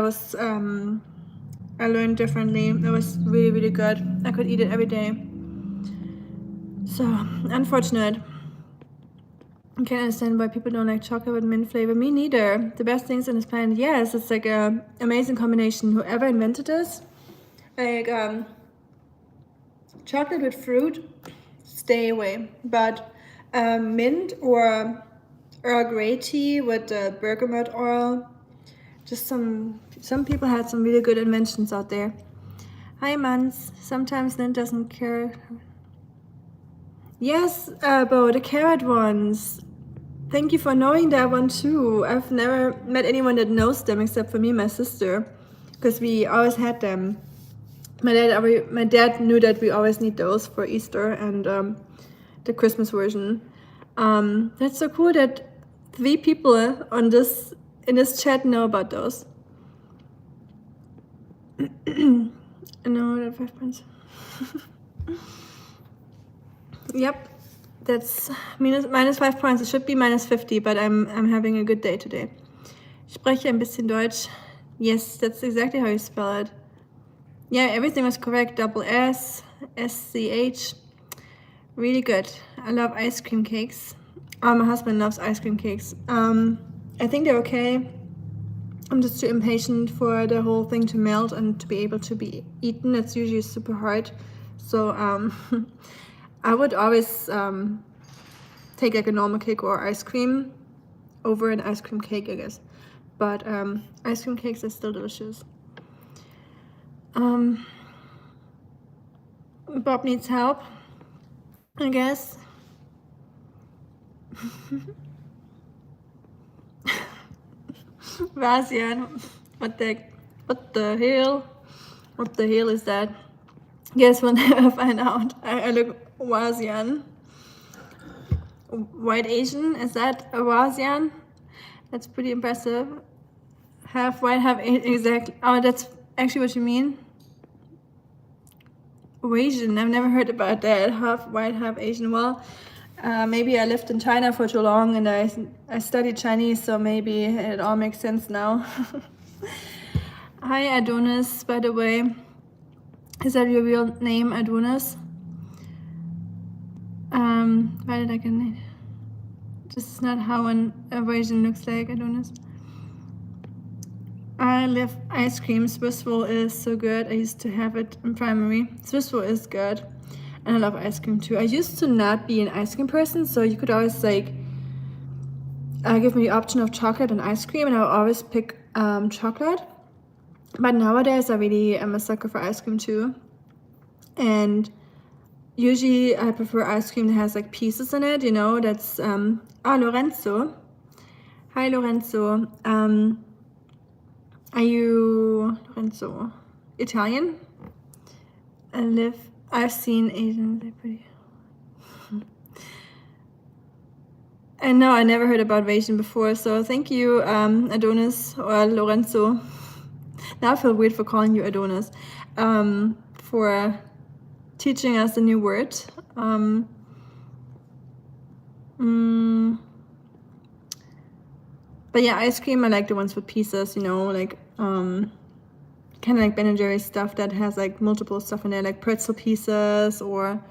learned differently. It was really, really good. I could eat it every day. So unfortunate. I can't understand why people don't like chocolate with mint flavor. Me neither. The best things on this planet. Yes, it's like an amazing combination. Whoever invented this, like chocolate with fruit, stay away. But mint or Earl Grey tea with bergamot oil, just some people had some really good inventions out there. Hi Mans, sometimes Lynn doesn't care. Yes, Bo, the carrot ones. Thank you for knowing that one too. I've never met anyone that knows them except for me and my sister, because we always had them. My dad knew that we always need those for Easter and the Christmas version. That's so cool that 3 people in this chat know about those. No, 5 points. Yep, that's -5 points. It should be -50, but I'm having a good day today. Ich spreche ein bisschen Deutsch. Yes, that's exactly how you spell it. Yeah, everything was correct. Double S, SCH. Really good. I love ice cream cakes. My husband loves ice cream cakes. I think they're okay. I'm just too impatient for the whole thing to melt and to be able to be eaten. It's usually super hard. So I would always take like a normal cake or ice cream over an ice cream cake, I guess. But ice cream cakes are still delicious. Bob needs help, I guess. Vazian, what the hell? What the hell is that? Guess we'll never find out. I look Wazian. White Asian, is that a Wazian? That's pretty impressive. Half white, half exactly. Oh, that's actually what you mean. Asian, I've never heard about that. Half white, half Asian. Well, maybe I lived in China for too long and I studied Chinese, so maybe it all makes sense now. Hi Adonis, by the way. Is that your real name, Adonis? Why did I get it? This is not how an Asian looks like, Adonis. I love ice cream. Swiss roll is so good. I used to have it in primary. Swiss roll is good. And I love ice cream too. I used to not be an ice cream person, so you could always like give me the option of chocolate and ice cream, and I would always pick chocolate. But nowadays I really am a sucker for ice cream too. And usually I prefer ice cream that has like pieces in it, you know, that's Lorenzo. Hi Lorenzo. Are you, Lorenzo, Italian? I've seen Asians, they're pretty. And no, I never heard about Asian before, so thank you, Adonis or Lorenzo. Now I feel weird for calling you Adonis, for teaching us a new word. But yeah, ice cream, I like the ones with pieces, you know, like kind of like Ben & Jerry's stuff that has like multiple stuff in there, like pretzel pieces or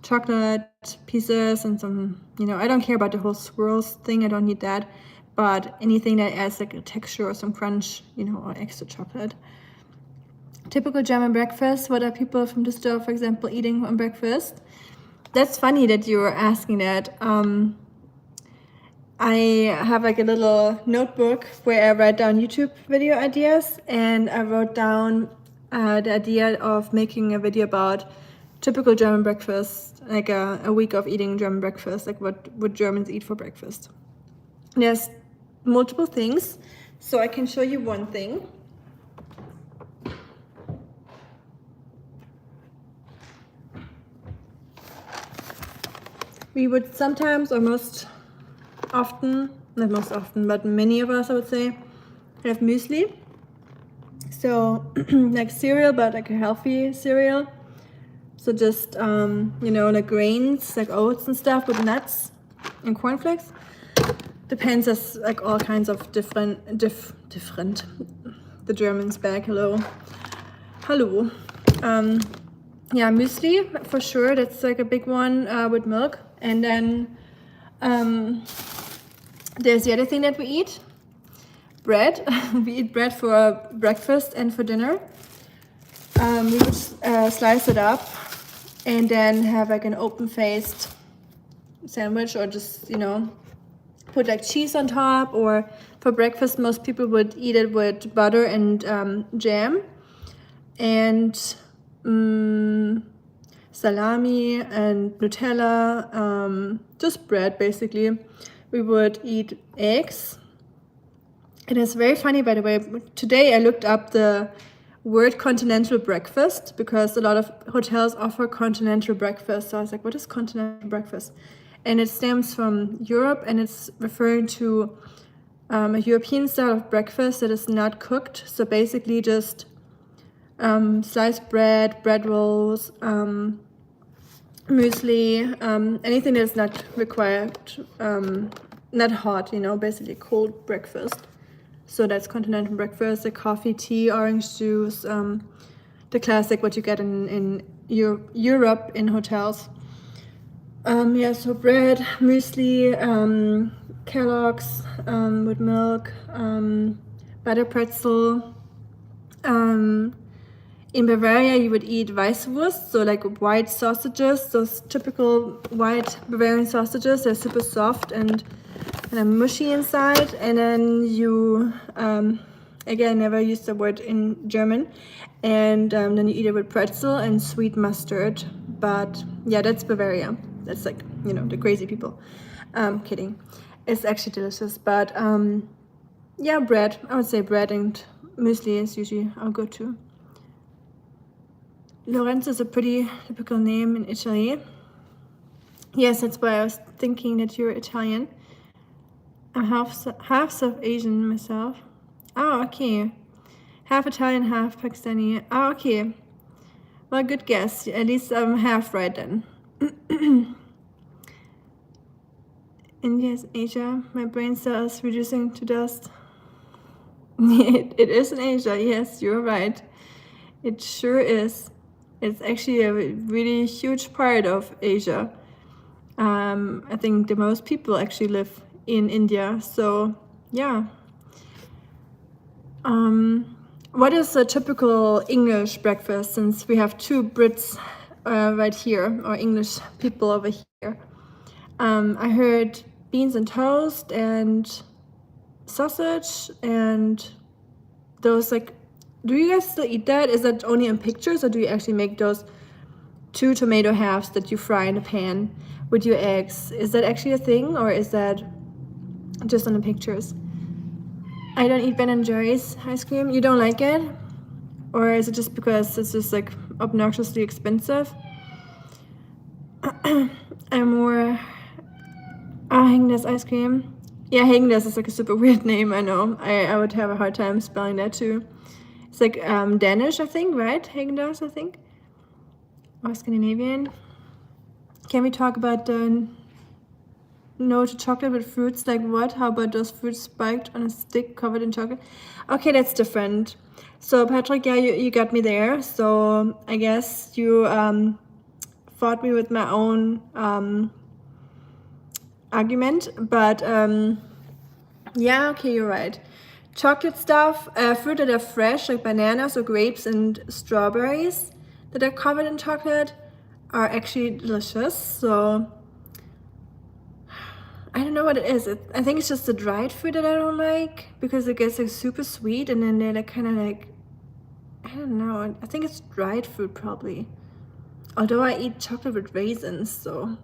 chocolate pieces and some, you know, I don't care about the whole swirls thing, I don't need that, but anything that adds like a texture or some crunch, you know, or extra chocolate. Typical German breakfast, what are people from Düsseldorf, for example, eating on breakfast? That's funny that you were asking that. I have like a little notebook where I write down YouTube video ideas, and I wrote down the idea of making a video about typical German breakfast, like a week of eating German breakfast, like what Germans eat for breakfast. There's multiple things, so I can show you one thing. We would sometimes, or most often, not most often, but many of us, I would say, have muesli. So like cereal, but like a healthy cereal. So just, you know, like grains, like oats and stuff with nuts and cornflakes. Depends, as like all kinds of different. The German's back, hello. Yeah, muesli for sure, that's like a big one with milk. And then there's the other thing that we eat, bread. We eat bread for breakfast and for dinner. We would slice it up and then have like an open-faced sandwich, or just, you know, put like cheese on top. Or for breakfast, most people would eat it with butter and jam and salami and Nutella, just bread basically. We would eat eggs. It is very funny, by the way. Today I looked up the word continental breakfast because a lot of hotels offer continental breakfast. So I was like, what is continental breakfast? And it stems from Europe, and it's referring to a European style of breakfast that is not cooked. So basically just sliced bread, bread rolls, muesli, anything that's not required, not hot, you know, basically cold breakfast. So that's continental breakfast, like coffee, tea, orange juice, the classic what you get in Europe in hotels. Yeah, so bread, muesli, Kellogg's with milk, butter pretzel. In Bavaria, you would eat Weißwurst, so like white sausages, those typical white Bavarian sausages. They're super soft and kind of mushy inside. And then you, again, never use the word in German. And then you eat it with pretzel and sweet mustard. But yeah, that's Bavaria. That's like, you know, the crazy people. Kidding. It's actually delicious. But yeah, bread. I would say bread and muesli is usually our go-to. Lorenzo is a pretty typical name in Italy. Yes, that's why I was thinking that you're Italian. I'm half South Asian myself. Oh, okay. Half Italian, half Pakistani. Oh, okay. Well, good guess. At least I'm half right then. India is Asia. My brain cells reducing to dust. It is in Asia. Yes, you're right. It sure is. It's actually a really huge part of Asia. I think the most people actually live in India. So yeah. What is a typical English breakfast, since we have two Brits right here, or English people over here? I heard beans and toast and sausage and those like, do you guys still eat that? Is that only in pictures, or do you actually make those 2 tomato halves that you fry in a pan with your eggs? Is that actually a thing, or is that just on the pictures? I don't eat Ben & Jerry's ice cream. You don't like it? Or is it just because it's just like obnoxiously expensive? I'm more Häagen-Dazs ice cream. Yeah, Häagen-Dazs is like a super weird name, I know. I would have a hard time spelling that too. It's like Danish, I think, right? Häagen-Dazs, I think. Or Scandinavian. Can we talk about the no to chocolate with fruits? Like what? How about those fruits spiked on a stick covered in chocolate? Okay, that's different. So Patrick, yeah, you got me there. So I guess you fought me with my own argument. But yeah, okay, you're right. Chocolate stuff, fruit that are fresh, like bananas or grapes and strawberries that are covered in chocolate, are actually delicious. So I don't know what it is. I think it's just the dried fruit that I don't like, because it gets like super sweet, and then they're like kind of like, I don't know. I think it's dried fruit probably. Although I eat chocolate with raisins, so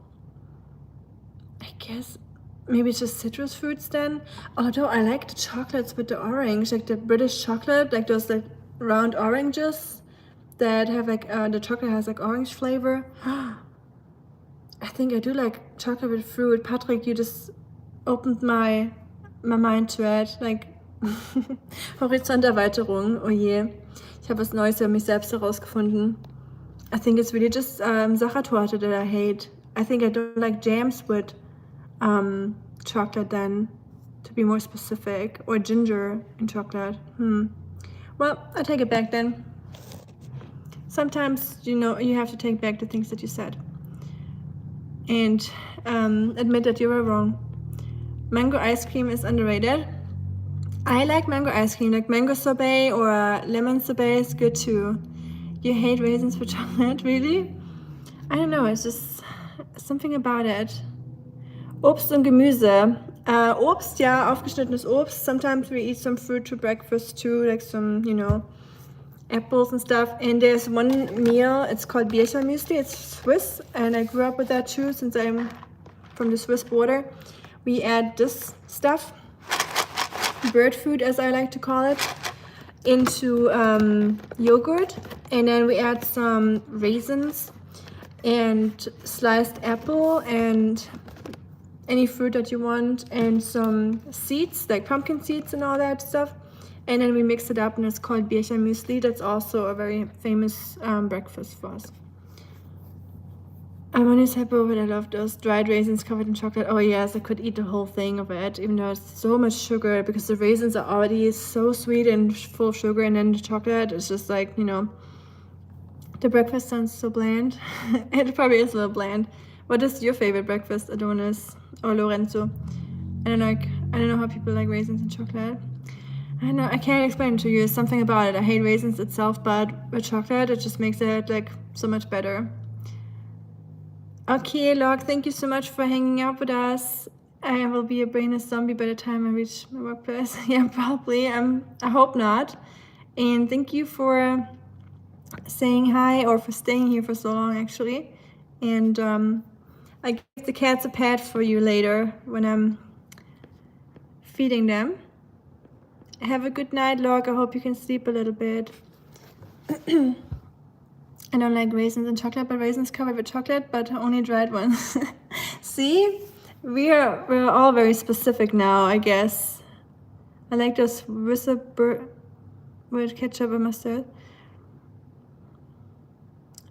I guess maybe it's just citrus fruits then. Although I like the chocolates with the orange, like the British chocolate, like those like round oranges that have like the chocolate has like orange flavor. I think I do like chocolate with fruit. Patrick, you just opened my mind to it. Like Horizonterweiterung. Oh je. Ich habe was Neues über mich selbst herausgefunden. I think it's really just Sachertorte that I hate. I think I don't like jams with chocolate then, to be more specific, or ginger in chocolate. Well, I take it back then. Sometimes, you know, you have to take back the things that you said and admit that you were wrong. Mango ice cream is underrated. I like mango ice cream, like mango sorbet or lemon sorbet is good too. You hate raisins for chocolate, really? I don't know, it's just something about it. Obst und Gemüse. Obst, yeah, aufgeschnittenes Obst. Sometimes we eat some fruit to breakfast too, like some, you know, apples and stuff. And there's one meal, it's called Bircher Müsli. It's Swiss, and I grew up with that too, since I'm from the Swiss border. We add this stuff, bird food as I like to call it, into yogurt, and then we add some raisins and sliced apple and any fruit that you want, and some seeds like pumpkin seeds and all that stuff, and then we mix it up, and it's called Bircher Müsli. That's also a very famous breakfast for us. I'm only happy but I love those dried raisins covered in chocolate. Oh yes, I could eat the whole thing of it, even though it's so much sugar, because the raisins are already so sweet and full of sugar, and then the chocolate is just like, you know, the breakfast sounds so bland. It probably is a little bland. What is your favorite breakfast, Adonis or Lorenzo? I don't know how people like raisins and chocolate. I know, I can't explain it to you. It's something about it. I hate raisins itself, but with chocolate, it just makes it like so much better. Okay, Log, thank you so much for hanging out with us. I will be a brainless zombie by the time I reach my workplace. Yeah, probably. I hope not. And thank you for saying hi, or for staying here for so long, actually. And I give the cats a pat for you later when I'm feeding them. Have a good night, Log. I hope you can sleep a little bit. I don't like raisins and chocolate, but raisins covered with chocolate, but only dried ones. See? We're all very specific now, I guess. I like those recipe with ketchup and mustard.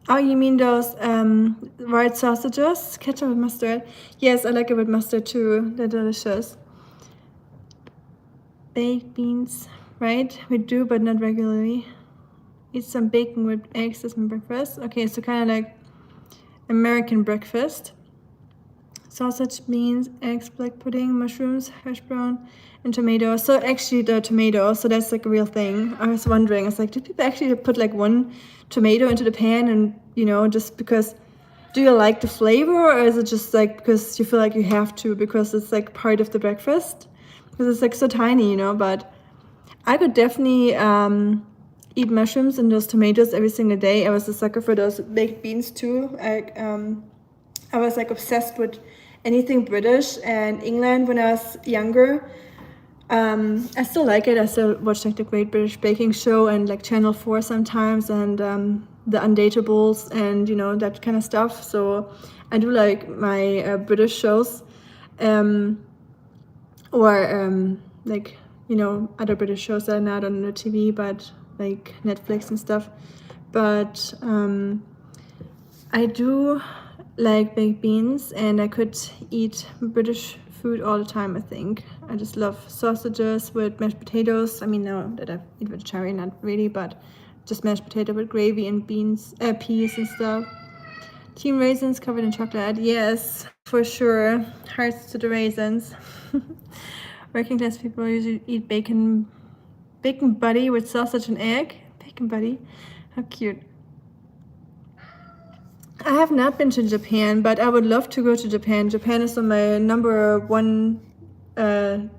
Oh, you mean those white sausages? Ketchup and mustard? Yes, I like it with mustard too. They're delicious. Baked beans, right? We do, but not regularly. Eat some bacon with eggs as my breakfast. Okay, so kind of like American breakfast. Sausage, beans, eggs, black pudding, mushrooms, hash brown, and tomatoes. So actually the tomato, so that's like a real thing. I was wondering, I was like, did people actually put like one tomato into the pan, and you know, just because, do you like the flavor, or is it just like because you feel like you have to, because it's like part of the breakfast? Because it's like so tiny, you know, but I could definitely eat mushrooms and those tomatoes every single day. I was a sucker for those baked beans too. I was like obsessed with anything British and England when I was younger. I still like it. I still watch like the Great British Baking Show and like Channel 4 sometimes, and the Undateables and you know, that kind of stuff. So I do like my British shows, or like, you know, other British shows that are not on the TV, but like Netflix and stuff. But I do like baked beans, and I could eat British food all the time, I think. I just love sausages with mashed potatoes. I mean, now that I eat vegetarian, not really, but just mashed potato with gravy and beans, peas and stuff. Team raisins covered in chocolate. Yes, for sure. Hearts to the raisins. Working class people usually eat bacon buddy with sausage and egg. Bacon buddy. How cute. I have not been to Japan, but I would love to go to Japan. Japan is on my number one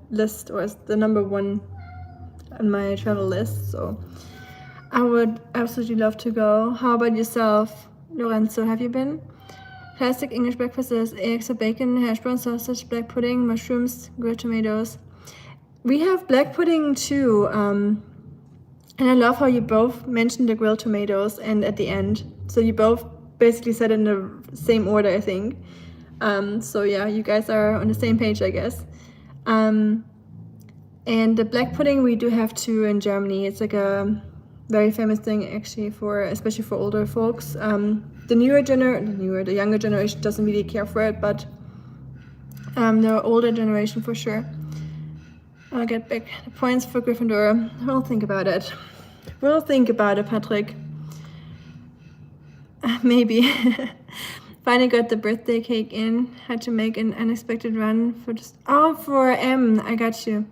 list, or is the number one on my travel list. So I would absolutely love to go. How about yourself, Lorenzo? Have you been? Classic English breakfast is eggs or bacon, hash brown, sausage, black pudding, mushrooms, grilled tomatoes. We have black pudding too. And I love how you both mentioned the grilled tomatoes and at the end. So you both basically said in the same order, I think. So yeah, you guys are on the same page, I guess. And the black pudding we do have too in Germany. It's like a very famous thing actually, especially for older folks. The younger generation doesn't really care for it, but the older generation for sure. I'll get back the points for Gryffindor. We'll think about it. Patrick. Maybe. Finally got the birthday cake in. Had to make an unexpected run for M. I got you.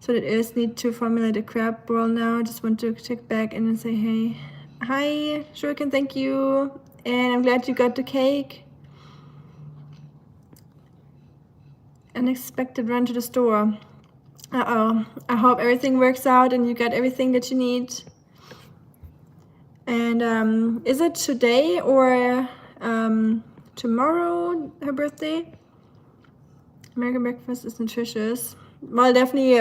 So it is. Need to formulate a crab bowl now. Just want to check back in and say hey. Hi, Shuriken, thank you. And I'm glad you got the cake. Unexpected run to the store. Uh-oh. I hope everything works out and you got everything that you need. And is it today or tomorrow, her birthday? American breakfast is nutritious. Well, definitely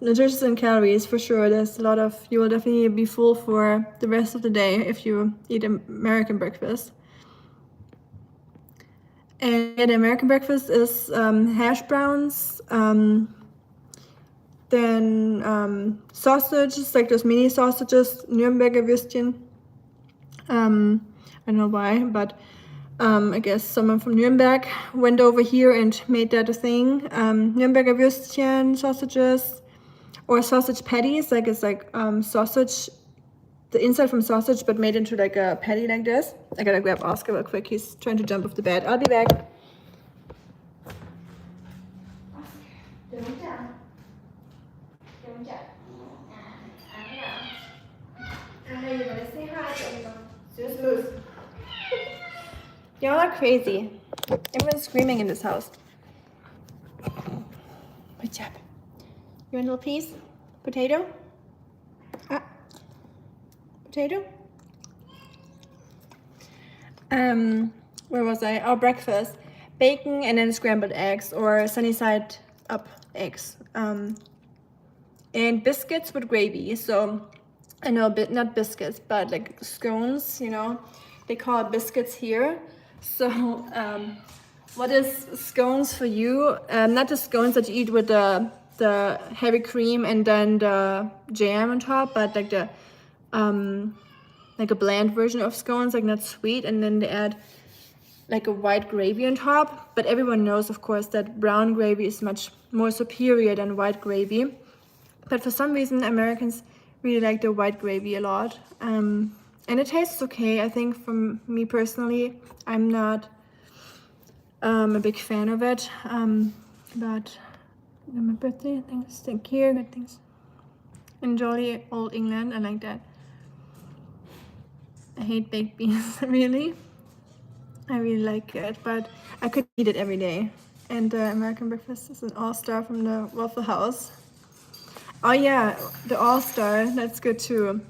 nutritious in calories for sure. You will definitely be full for the rest of the day if you eat American breakfast. And the American breakfast is hash browns, then sausages, like those mini sausages, Nürnberger Würstchen. I don't know why, but I guess someone from Nuremberg went over here and made that a thing. Nürnberger Würstchen sausages, or sausage patties, like it's like sausage, the inside from sausage, but made into like a patty like this. I gotta grab Oscar real quick. He's trying to jump off the bed. I'll be back. Don't jump. Don't jump. los. Y'all are crazy. Everyone's screaming in this house. Good job. You want a little piece? Potato? Ah. Potato? Where was I? Oh, breakfast. Bacon and then scrambled eggs or sunny side up eggs. And biscuits with gravy. So I know a bit, not biscuits, but like scones, you know, they call it biscuits here. So what is scones for you? Not the scones that you eat with the heavy cream and then the jam on top, but like the like a bland version of scones, like not sweet, and then they add like a white gravy on top. But everyone knows, of course, that brown gravy is much more superior than white gravy. But for some reason, Americans really like the white gravy a lot. And it tastes okay, I think, for me personally. I'm not a big fan of it. But my birthday, things, thank you, good things. In jolly old England, I like that. I hate baked beans, really. I really like it, but I could eat it every day. And American breakfast is an all-star from the Waffle House. Oh yeah, the all-star, that's good too.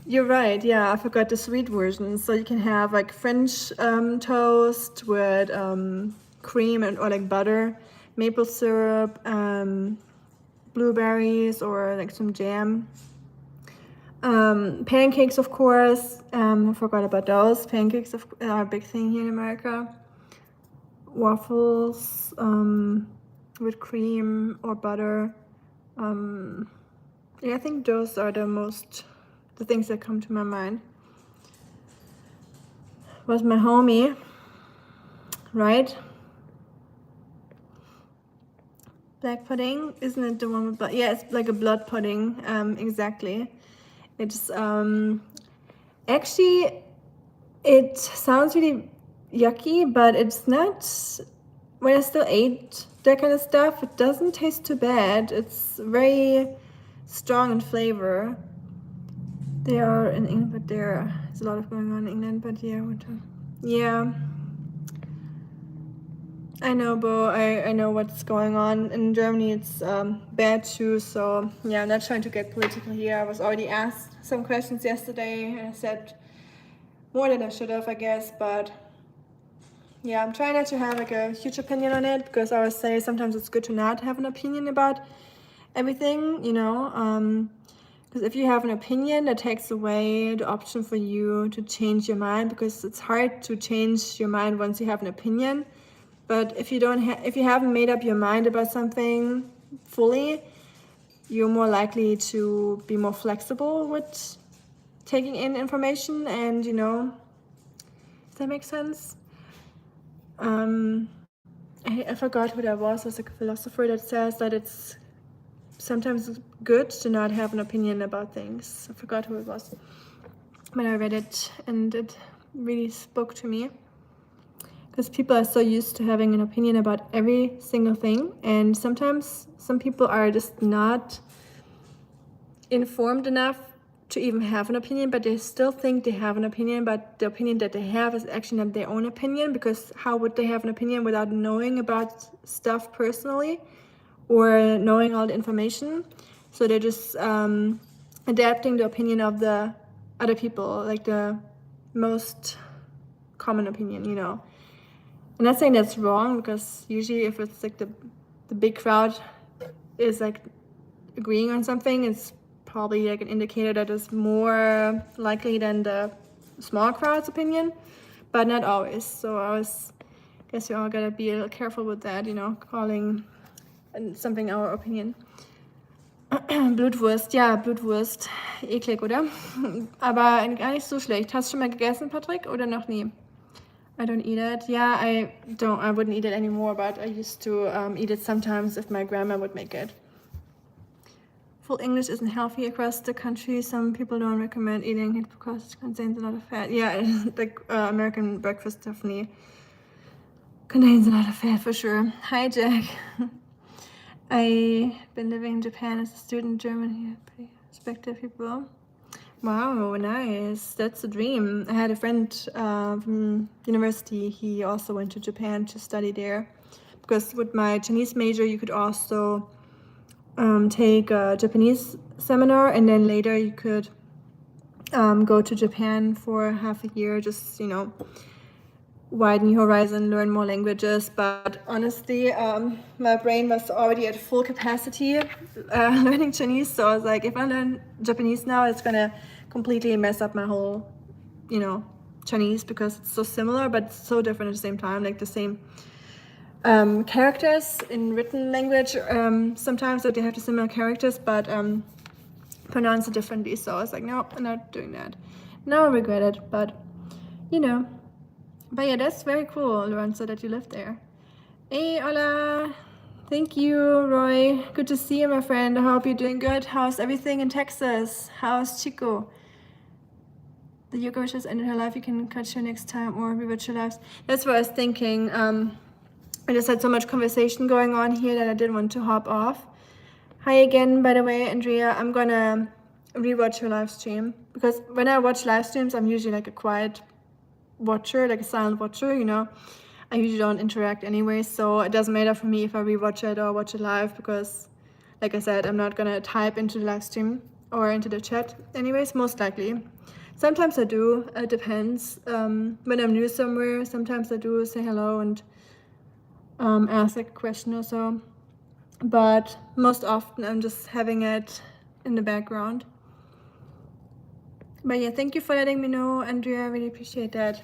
You're right, yeah, I forgot the sweet version. So you can have like French toast with cream and or like butter, maple syrup, blueberries or like some jam. Pancakes, of course. I forgot about those. Pancakes are a big thing here in America. Waffles with cream or butter. Yeah, I think those are the things that come to my mind. Was my homie, right? Black pudding, isn't it the one with blood? Yeah, it's like a blood pudding, exactly. It's actually, it sounds really yucky, but it's not. When I still ate that kind of stuff, it doesn't taste too bad. It's very strong in flavor. They are in England, but there's a lot of going on in England, but yeah, yeah. I know, Bo. I know what's going on in Germany. It's bad too. So yeah, I'm not trying to get political here. I was already asked some questions yesterday, and I said more than I should have, I guess. But yeah, I'm trying not to have like a huge opinion on it, because I always say sometimes it's good to not have an opinion about everything, you know. Because if you have an opinion, that takes away the option for you to change your mind, because it's hard to change your mind once you have an opinion. But if you if you haven't made up your mind about something fully, you're more likely to be more flexible with taking in information, and you know, does that make sense? I forgot who that was. There's a philosopher that says that it's sometimes good to not have an opinion about things. I forgot who it was, but I read it and it really spoke to me. Because people are so used to having an opinion about every single thing, and sometimes some people are just not informed enough to even have an opinion, but they still think they have an opinion, but the opinion that they have is actually not their own opinion, because how would they have an opinion without knowing about stuff personally or knowing all the information? So they're just adapting the opinion of the other people, like the most common opinion, you know. I'm not saying that's wrong, because usually if it's like the big crowd is like agreeing on something, it's probably like an indicator that is more likely than the small crowd's opinion, but not always. So I guess we all gotta be a little careful with that, you know, calling something our opinion. Blutwurst, ja, Blutwurst. Eklig, oder? Aber gar nicht so schlecht. Hast du schon mal gegessen, Patrick, oder noch nie? I don't eat it. Yeah, I wouldn't eat it anymore, but I used to eat it sometimes if my grandma would make it. Full English isn't healthy across the country. Some people don't recommend eating it because it contains a lot of fat. Yeah, the American breakfast definitely contains a lot of fat for sure. Hi, Jack. I've been living in Japan as a student in Germany. Pretty respected people. Wow, nice. That's a dream. I had a friend from university. He also went to Japan to study there. Because with my Chinese major, you could also take a Japanese seminar, and then later you could go to Japan for half a year, just, widen your horizon, learn more languages. But honestly, my brain was already at full capacity learning Chinese. So I was like, if I learn Japanese now, it's gonna completely mess up my whole, Chinese, because it's so similar but so different at the same time. Like the same characters in written language. Sometimes they have the similar characters, but pronounce it differently. So I was like, no, I'm not doing that. Now I regret it, but But yeah, that's very cool, Lorenzo, that you live there. Hey, hola. Thank you, Roy. Good to see you, my friend. I hope you're doing good. How's everything in Texas? How's Chico? The yoga which has ended her life. You can catch her next time or rewatch her lives. That's what I was thinking. I just had so much conversation going on here that I didn't want to hop off. Hi again, by the way, Andrea. I'm gonna rewatch her live stream, because when I watch live streams, I'm usually like a quiet watcher, like a silent watcher, I usually don't interact anyway, so it doesn't matter for me if I rewatch it or watch it live, because like I said, I'm not gonna type into the live stream or into the chat anyways, most likely. Sometimes I do, it depends. When I'm new somewhere, sometimes I do say hello and ask like a question or so, but most often I'm just having it in the background. But yeah, thank you for letting me know, Andrea. I really appreciate that.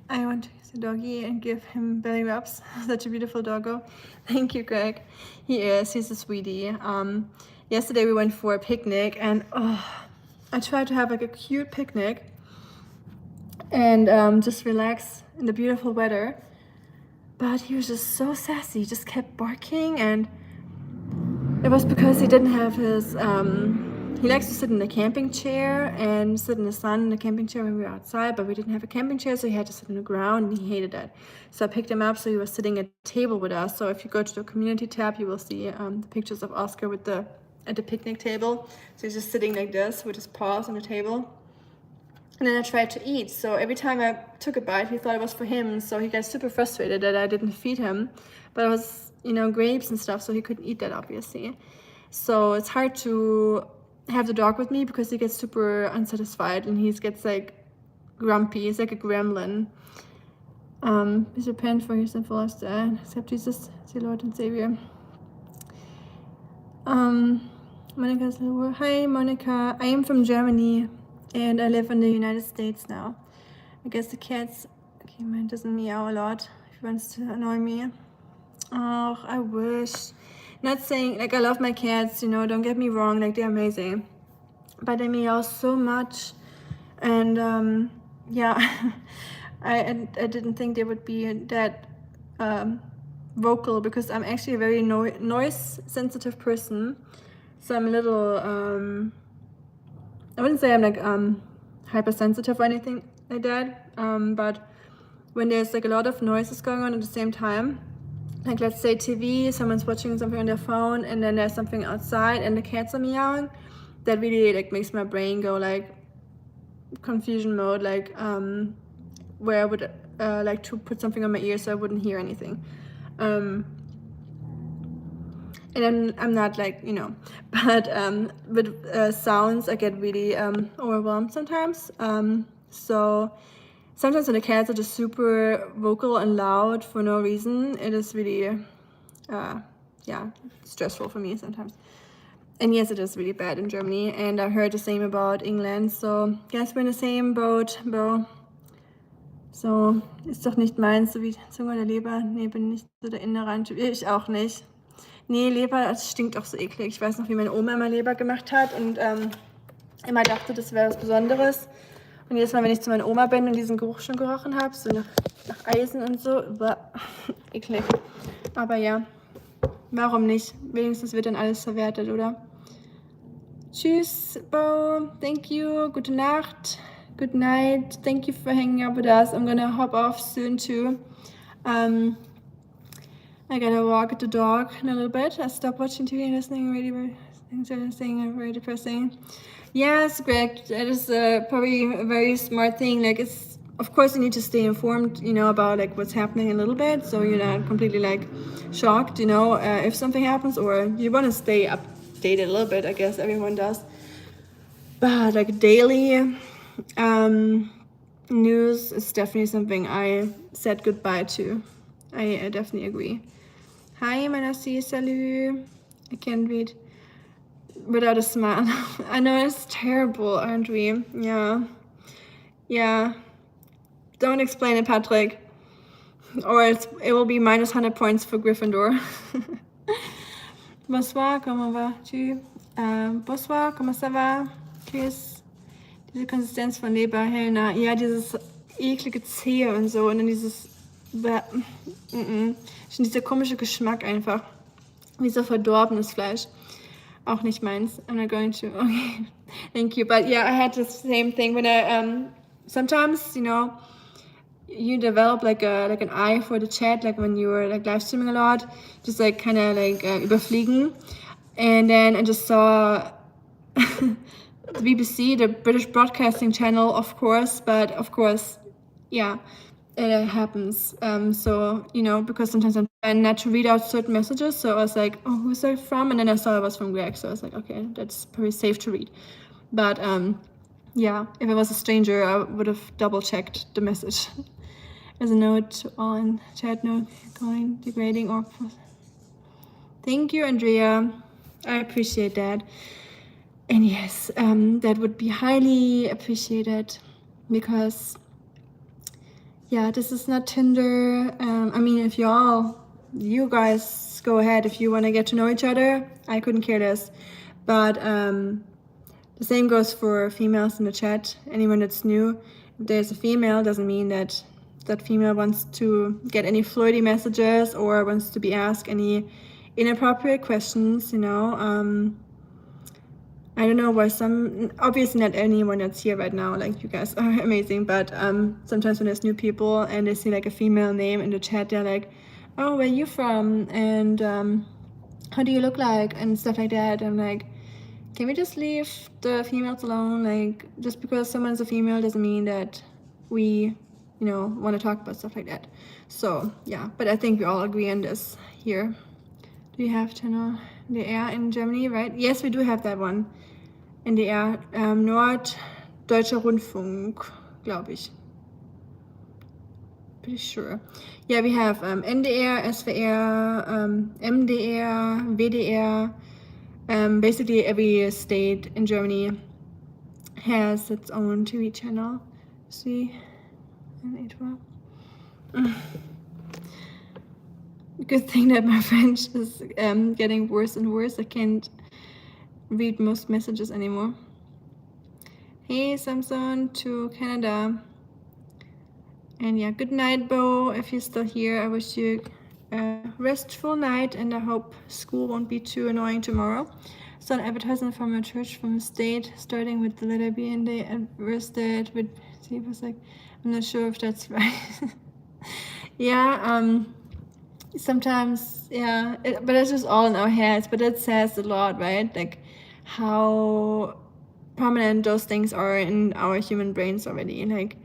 I want to kiss the doggy and give him belly rubs. Such a beautiful doggo. Thank you, Greg. He's a sweetie. Yesterday we went for a picnic, and I tried to have like a cute picnic and just relax in the beautiful weather. But he was just so sassy. He just kept barking, and it was because he didn't have his he likes to sit in the camping chair and sit in the sun in the camping chair when we were outside, but we didn't have a camping chair, so he had to sit on the ground, and he hated it. So I picked him up, so he was sitting at a table with us. So if you go to the community tab, you will see the pictures of Oscar at the picnic table. So he's just sitting like this with his paws on the table. And then I tried to eat. So every time I took a bite, he thought it was for him. So he got super frustrated that I didn't feed him. But it was, grapes and stuff, so he couldn't eat that, obviously. So it's hard to have the dog with me because he gets super unsatisfied and he gets like grumpy. He's like a gremlin. Please repent for your sinful lifestyle. Accept Jesus as your Lord and Savior. Monica's little word. Hi, Monica. I am from Germany and I live in the United States now. I guess the cat's okay. Mine doesn't meow a lot. If he wants to annoy me. Oh, I wish. Not saying, like, I love my cats, don't get me wrong, like, they're amazing. But they meow so much. And, yeah, I didn't think they would be that vocal, because I'm actually a very noise-sensitive person. So I'm a little, I wouldn't say I'm, like, hypersensitive or anything like that. But when there's, like, a lot of noises going on at the same time, like let's say TV, someone's watching something on their phone, and then there's something outside and the cats are meowing, that really like makes my brain go like confusion mode, like where I would like to put something on my ear so I wouldn't hear anything. And then I'm not like, but with sounds I get really overwhelmed sometimes. So sometimes when the cats are just super vocal and loud for no reason, it is really, stressful for me sometimes. And yes, it is really bad in Germany, and I heard the same about England, so guess we're in the same boat, bro. So, ist doch nicht meins, so wie Zunge oder Leber. Nee, bin nicht so der innere Typ. Ich auch nicht. Nee, Leber, das stinkt auch so eklig. Ich weiß noch, wie meine Oma immer Leber gemacht hat und immer dachte, das wäre was Besonderes. Und jedes Mal, wenn ich zu meiner Oma bin und diesen Geruch schon gerochen habe, so nach Eisen und so, eklig. Aber ja, warum nicht? Wenigstens wird dann alles verwertet, oder? Tschüss, Bo. Thank you. Gute Nacht. Good night. Thank you for hanging out with us. I'm gonna hop off soon too. I gotta walk the dog in a little bit. I stopped watching TV and listening radio. Interesting and very depressing. Yes, Greg, that is probably a very smart thing. Like, it's, of course, you need to stay informed, you know, about like what's happening a little bit, so you're not completely like shocked, you know, if something happens, or you want to stay updated a little bit. I guess everyone does. But like daily news is definitely something I said goodbye to. I definitely agree. Hi, Manasi, salut. I can't read without a smile. I know it's terrible, aren't we? Yeah. Yeah. Don't explain it, Patrick. Or it will be minus 100 points for Gryffindor. Bonsoir, comment vas-tu? Bonsoir, comment ça va? Chris? Diese Konsistenz von Leber, Helena. Ja, dieses eklige Zehe und so. Und dann dieses... Schon dieser komische Geschmack einfach. Wie so verdorbenes Fleisch. Auch nicht meins. I'm not going to. Okay. Thank you. But yeah, I had the same thing when I... sometimes, you know... You develop like an eye for the chat, like when you were like live streaming a lot, just like kind of like überfliegen. And then I just saw the BBC, the British Broadcasting Channel, of course, but of course, yeah, it happens. So, you know, because sometimes I'm trying not to read out certain messages, so I was like, oh, who's that from? And then I saw it was from Greg, so I was like, okay, that's pretty safe to read. But yeah, if it was a stranger, I would have double checked the message. As a note to all in chat, no going degrading or... Thank you, Andrea. I appreciate that. And yes, that would be highly appreciated because, yeah, this is not Tinder. I mean, if you guys go ahead if you want to get to know each other, I couldn't care less. But the same goes for females in the chat. Anyone that's new, if there's a female, doesn't mean that female wants to get any flirty messages or wants to be asked any inappropriate questions, you know. I don't know why obviously not anyone that's here right now, like you guys are amazing, but sometimes when there's new people and they see like a female name in the chat, they're like, oh, where are you from? And how do you look like? And stuff like that. I'm like, can we just leave the females alone? Like, just because someone's a female doesn't mean that we, you know, want to talk about stuff like that. So yeah, but I think we all agree on this here. Do you have Channel NDR in Germany, right? Yes, we do have that one. NDR, Norddeutscher Rundfunk, glaube ich. Pretty sure. Yeah, we have NDR, SWR, MDR, WDR. Basically every state in Germany has its own TV channel. See? Good thing that my French is getting worse and worse. I can't read most messages anymore. Hey, Samson to Canada. And yeah, good night, Bo. If you're still here, I wish you a restful night, and I hope school won't be too annoying tomorrow. So an advertisement from a church from a state, starting with the letter B, and they adversed it with C. Was like, I'm not sure if that's right. Yeah, sometimes, yeah, but it's just all in our heads. But it says a lot, right? Like how prominent those things are in our human brains already. Like,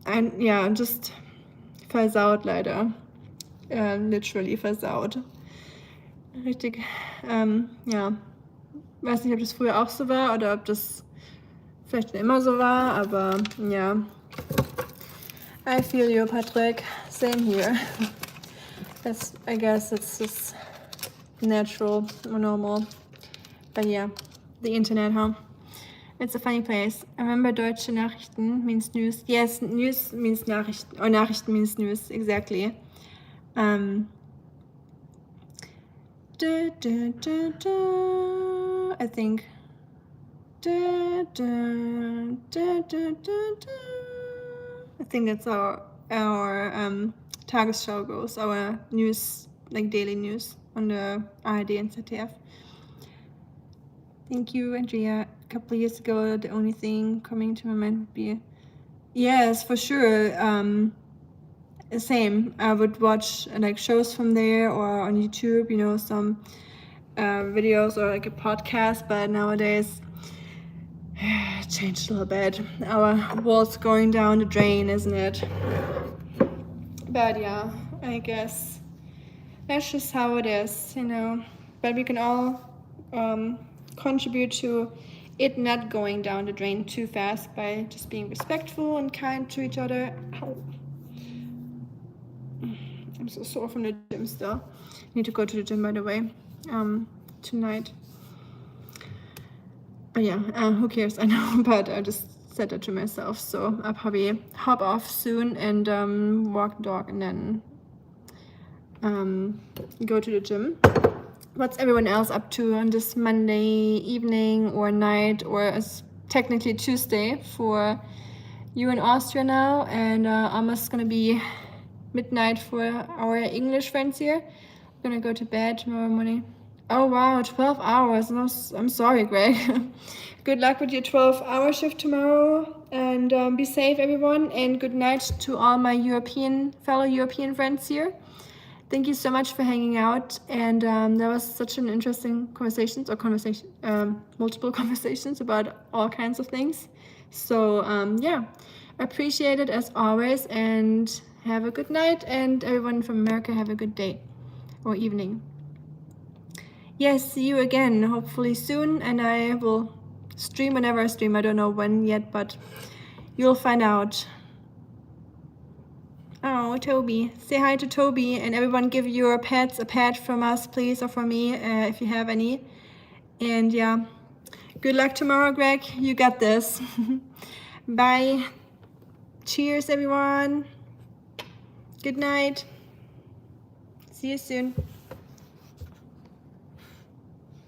and yeah, just versaut leider. Literally versaut. Richtig, ja. Weiß nicht, ob das früher auch so war oder ob das vielleicht schon immer so war, aber ja. I feel you, Patrick. Same here. I guess it's just natural or normal. But yeah, the internet, huh? It's a funny place. I remember deutsche Nachrichten means news. Yes, news means Nachrichten, or Nachrichten means news, exactly. I think. I think that's our Tagesschau goes, our news, like daily news on the ARD and ZDF. Thank you, Andrea. A couple of years ago, the only thing coming to my mind would be, yes, for sure. Same. I would watch like shows from there or on YouTube, you know, some videos or like a podcast, but nowadays it changed a little bit. Our world's going down the drain, isn't it? But yeah, I guess that's just how it is, you know. But we can all contribute to it not going down the drain too fast by just being respectful and kind to each other. Ow. I'm so sore from the gym still. Need to go to the gym, by the way, tonight. But yeah, who cares? I know, but I just said that to myself. So I'll probably hop off soon and walk the dog and then go to the gym. What's everyone else up to on this Monday evening or night, or it's technically Tuesday for you in Austria now, and almost gonna be midnight for our English friends here. I'm gonna go to bed tomorrow morning. Oh wow, 12 hours. No, I'm sorry, Greg. Good luck with your 12-hour shift tomorrow, and be safe, everyone, and good night to all my fellow European friends here. Thank you so much for hanging out, and that was such an interesting multiple conversations about all kinds of things. So yeah, appreciate it as always, and have a good night, and everyone from America have a good day or evening. Yes, see you again, hopefully soon, and I will stream whenever I stream. I don't know when yet, but you'll find out. Oh, Toby. Say hi to Toby, and everyone give your pets a pet from us, please, or from me, if you have any. And yeah, good luck tomorrow, Greg. You got this. Bye. Cheers, everyone. Good night. See you soon.